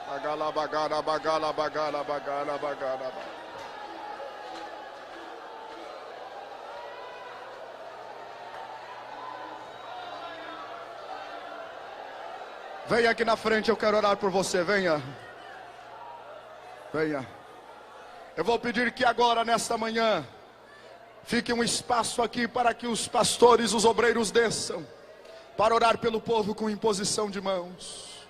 Bagala bagala bagala bagala bagala bagala. Venha aqui na frente, eu quero orar por você, venha. Venha. Eu vou pedir que agora, nesta manhã, fique um espaço aqui para que os pastores, os obreiros desçam, para orar pelo povo com imposição de mãos.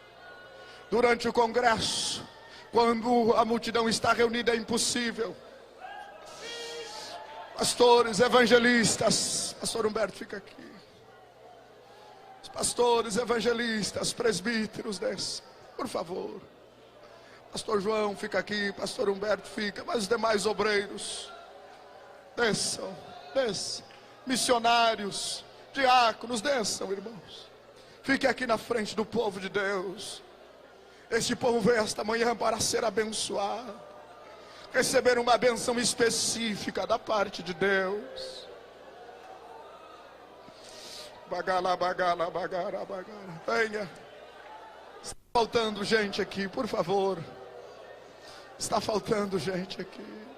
Durante o congresso, quando a multidão está reunida, é impossível. Pastores, evangelistas, pastor Humberto fica aqui. Pastores, evangelistas, presbíteros, desçam, por favor. Pastor João fica aqui, pastor Humberto fica, mas os demais obreiros, desçam, desçam. missionários, diáconos, desçam, irmãos. Fique aqui na frente do povo de Deus. Este povo veio esta manhã para ser abençoado, receber uma benção específica da parte de Deus. Bagala, bagala, bagara, bagara. Venha. Está faltando gente aqui, por favor. Está faltando gente aqui.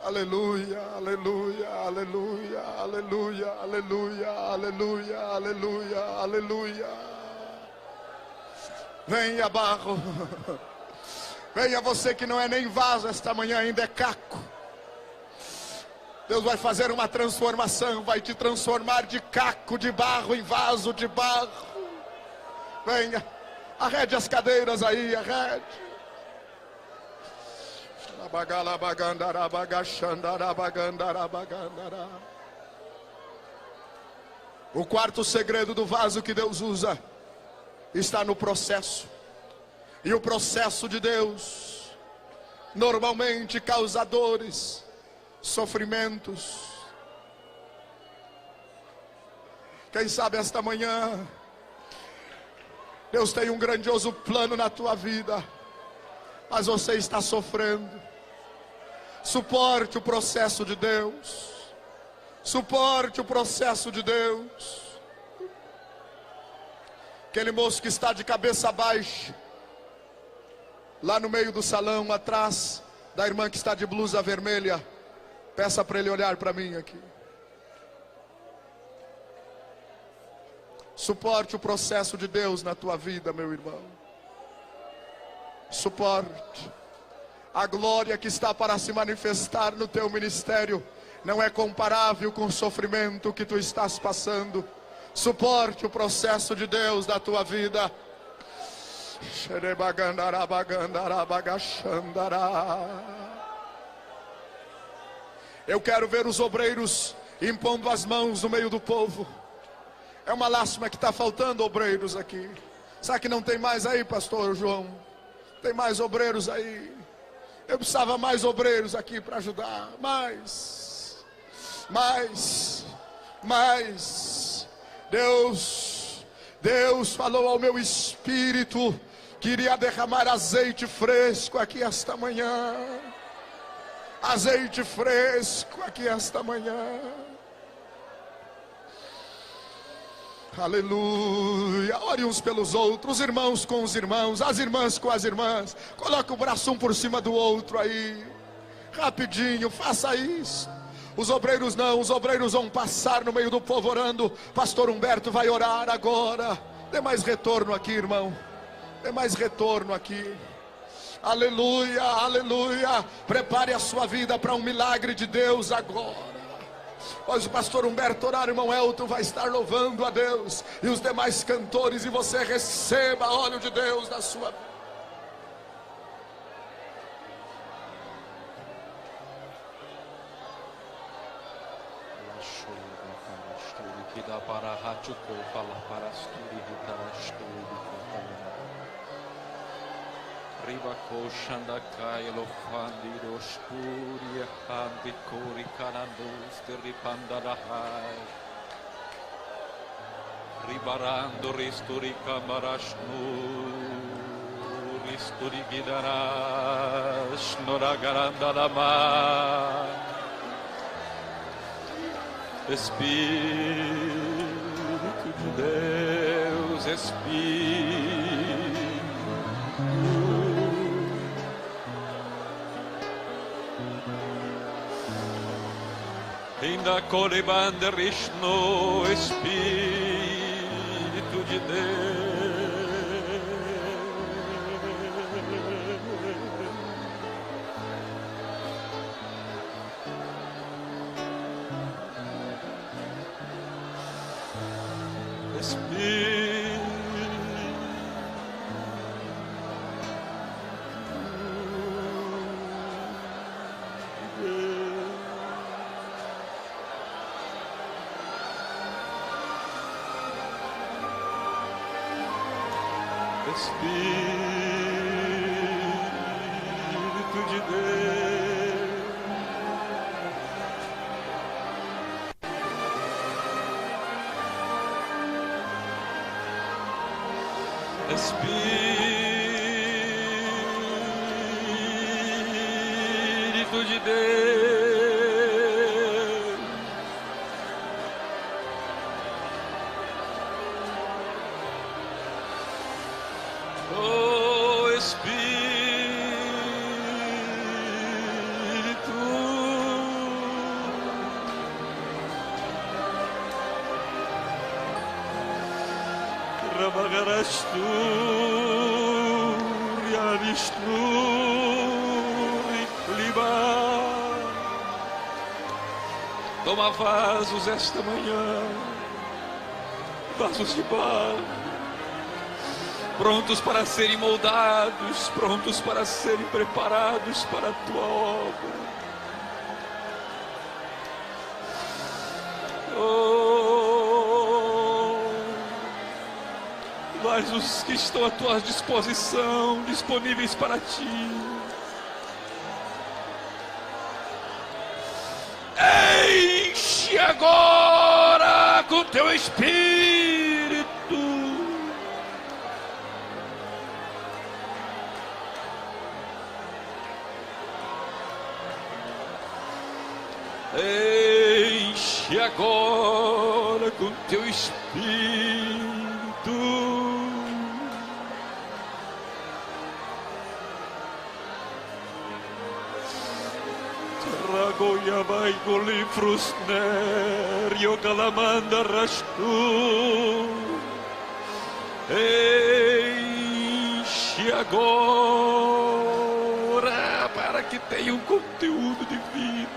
Aleluia, aleluia, aleluia, aleluia, aleluia, aleluia, aleluia, aleluia. Venha, barro. Venha, você que não é nem vaso esta manhã, ainda é caco. Deus vai fazer uma transformação, vai te transformar de caco de barro em vaso de barro. Venha, arrede as cadeiras aí, arrede. O quarto segredo do vaso que Deus usa está no processo. E o processo de Deus normalmente causa dores, sofrimentos. Quem sabe esta manhã Deus tem um grandioso plano na tua vida, mas você está sofrendo. Suporte o processo de Deus. Suporte o processo de Deus. Aquele moço que está de cabeça baixa, lá no meio do salão, atrás da irmã que está de blusa vermelha, peça para ele olhar para mim aqui. Suporte o processo de Deus na tua vida, meu irmão. Suporte. A glória que está para se manifestar no teu ministério não é comparável com o sofrimento que tu estás passando. Suporte o processo de Deus na tua vida. Eu quero ver os obreiros impondo as mãos no meio do povo. É uma lástima que está faltando obreiros aqui. Será que não tem mais aí, pastor João? Tem mais obreiros aí. Eu precisava mais obreiros aqui para ajudar. Mais. Deus falou ao meu espírito que iria derramar azeite fresco aqui esta manhã. Azeite fresco aqui esta manhã. Aleluia. Ore uns pelos outros, os irmãos com os irmãos, as irmãs com as irmãs. Coloque o braço um por cima do outro aí. Rapidinho, faça isso. Os obreiros não, os obreiros vão passar no meio do povo orando. Pastor Humberto vai orar agora. Dê mais retorno aqui, irmão. Dê mais retorno aqui. Aleluia, aleluia. Prepare a sua vida para um milagre de Deus agora. Pois o pastor Humberto orar, o irmão Elton vai estar louvando a Deus, e os demais cantores, e você receba óleo de Deus na sua vida. Riba koshanda kailo fandido spuria handi kori kanandos teripanda rahai ribarando risturi kamarashnu risturi gidarash noragaranda lama Espírito de Deus, Espírito Inda Koribanda Rishno, Espírito de Deus. Espírito de Deus, Espírito de Deus, oh Espírito, Ramagarastu, Riavishnu, toma vasos esta manhã, vasos de barro, prontos para serem moldados, prontos para serem preparados para a tua obra. Oh, mas os que estão à tua disposição, disponíveis para ti, enche agora com teu Espírito. Enche agora com teu Espírito. Ragoya vai golifrus nerio calamanda rastu. Enche agora para que tenha um conteúdo divino.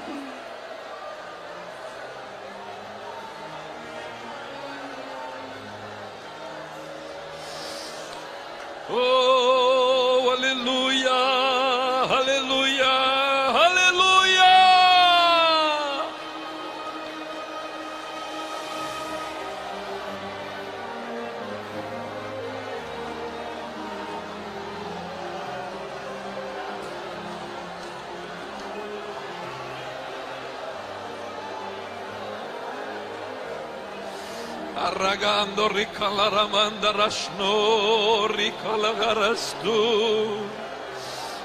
Oh, aleluia, aleluia, aleluia. Arragando ricalaramanda rashno rikalagarastu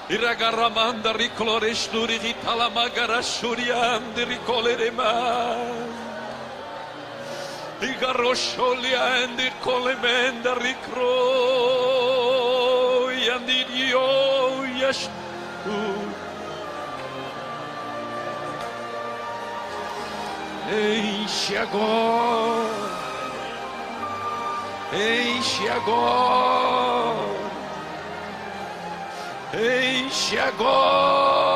iragaramanda riclorestu ritalamagarashuriandi ricolerema igarosholiandi colemenda ricro yandidio yashtu. Enche agora, enche agora, enche agora.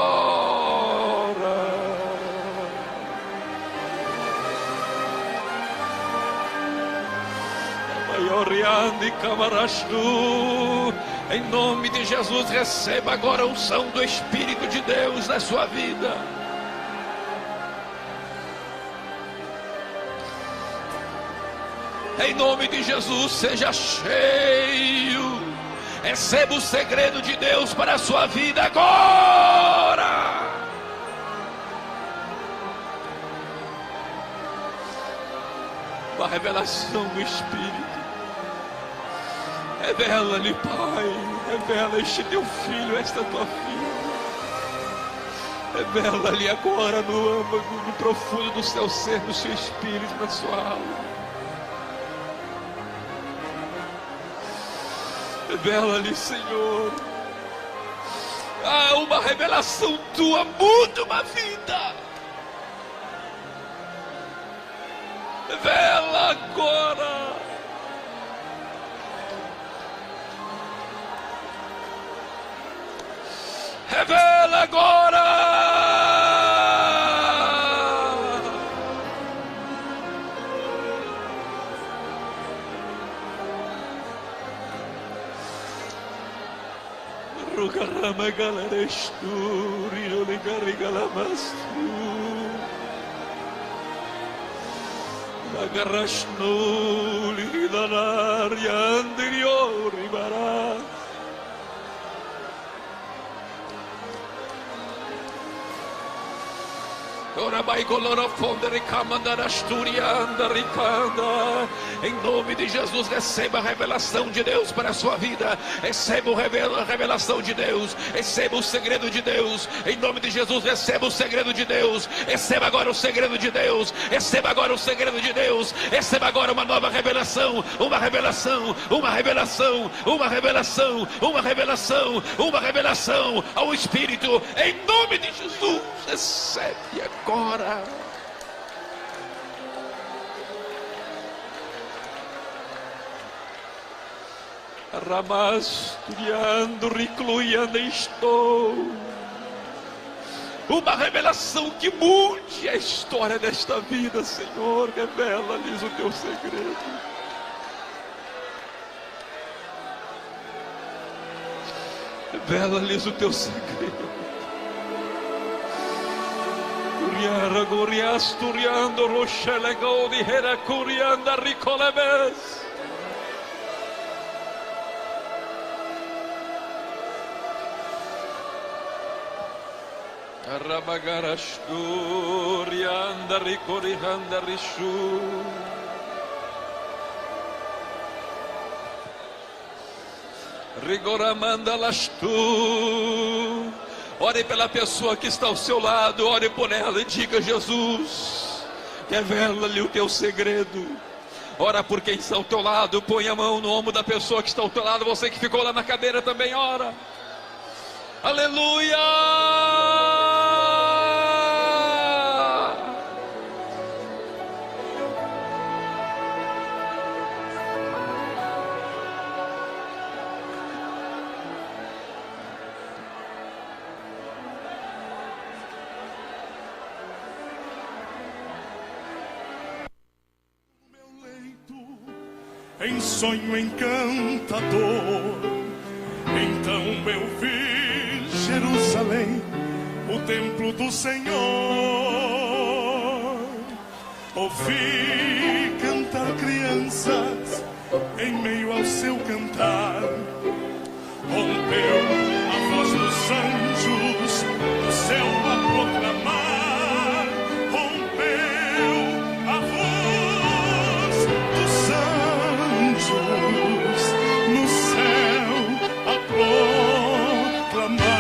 Maioriande Camarastu, em nome de Jesus, receba agora a unção do Espírito de Deus na sua vida. Em nome de Jesus, seja cheio. Receba o segredo de Deus para a sua vida agora. Uma revelação do Espírito. Revela-lhe, Pai. Revela este teu filho, esta tua filha. Revela-lhe agora no âmago, no profundo do seu ser, do seu espírito, na sua alma. Revela-lhe, Senhor. Ah, uma revelação tua muda uma vida. Revela agora. Revela agora. Rugarama galarestu, rinole galamastu, lagarashnu, lidanar, yandirio, ribara. Em nome de Jesus, receba a revelação de Deus para a sua vida. Receba a revelação de Deus. Receba o segredo de Deus. Em nome de Jesus, receba o segredo de Deus. Receba agora o segredo de Deus. Receba agora o segredo de Deus. Receba agora uma nova revelação. Uma revelação. Uma revelação. Uma revelação. Uma revelação. Uma revelação ao Espírito. Em nome de Jesus, recebe agora. Ramasturiando, recluindo estou. Uma revelação que mude a história desta vida, Senhor. Revela-lhes o teu segredo. Revela-lhes o teu segredo. Curiara, goriasturiando, rochelegou de hera, curianda, ricolebes. Rabagarashturianda, ricorihanda, rishu. Rigoramanda lastu. Ore pela pessoa que está ao seu lado, ore por ela e diga: Jesus, revela-lhe o teu segredo. Ora por quem está ao teu lado, põe a mão no ombro da pessoa que está ao teu lado. Você que ficou lá na cadeira também ora. Aleluia! Em sonho encantador, então eu vi Jerusalém, o templo do Senhor. Ouvi cantar crianças em meio ao seu cantar. Rompeu a voz dos anjos, o céu a proclamar. Rompeu a voz dos anjos no céu a proclamar.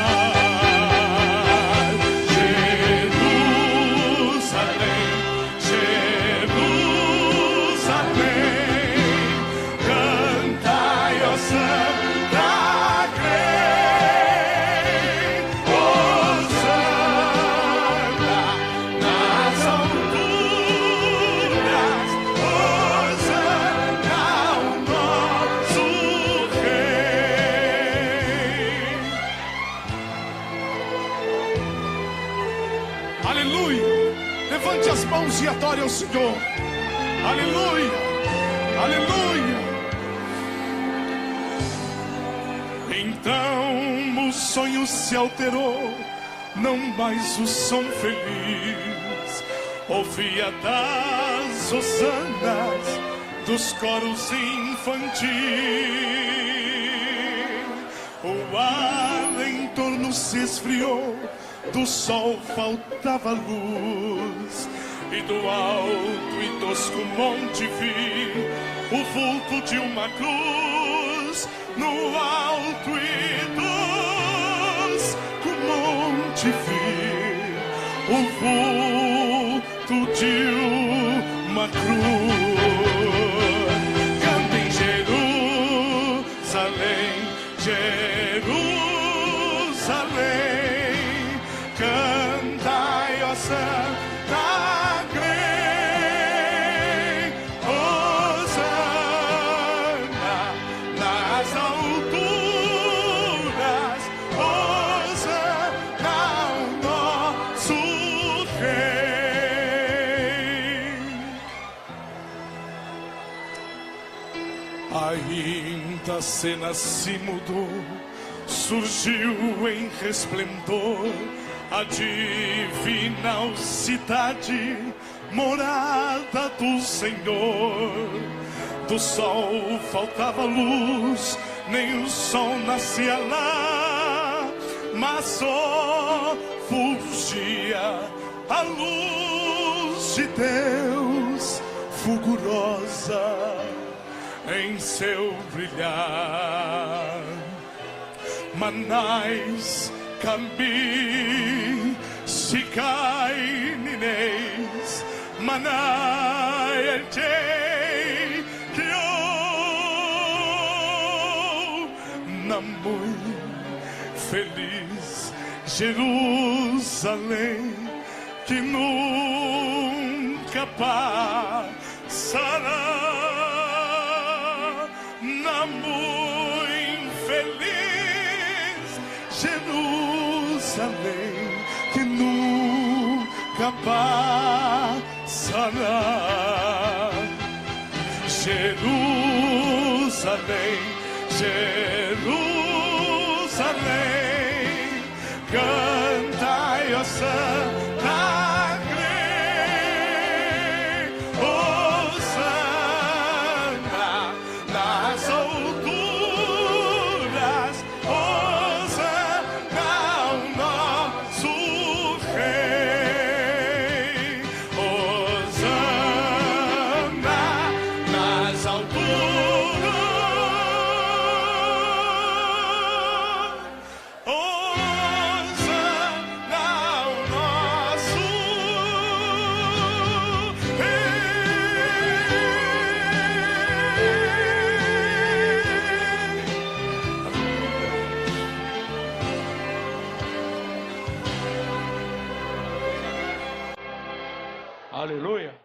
Jerusalém, Jerusalém, cantai, ó Santa Grey, Hosana nas alturas, Hosana ao nosso Rei. Aleluia! Levante as mãos e adore ao Senhor. Aleluia! Aleluia! Então o sonho se alterou, não mais o som feliz. Ouvia das hosanas dos coros infantis. O ar em torno se esfriou, do sol faltava luz, e do alto e tosco monte vi o vulto de uma cruz. No alto e tosco monte vi o vulto de uma cruz. Cantem Jerusalém, Jerusalém, cantai, ó Santa Grey, Hosana nas alturas, Hosana ao nosso Rei. Ainda a cena se mudou, surgiu em resplendor a divina cidade, morada do Senhor. Do sol faltava luz, nem o sol nascia lá, mas só fulgia a luz de Deus fulgurosa em seu brilhar. Manais cambi si kai nines manai el jay kyo na muito feliz Jerusalém que nunca passará. Na muito feliz Jerusalém que nunca passará. Jerusalém, Jerusalém, cantai, ó Santa Crê, Hosana nas alturas, Hosana ao nosso Rei, Hosana nas alturas, Hosana ao nosso Aleluia.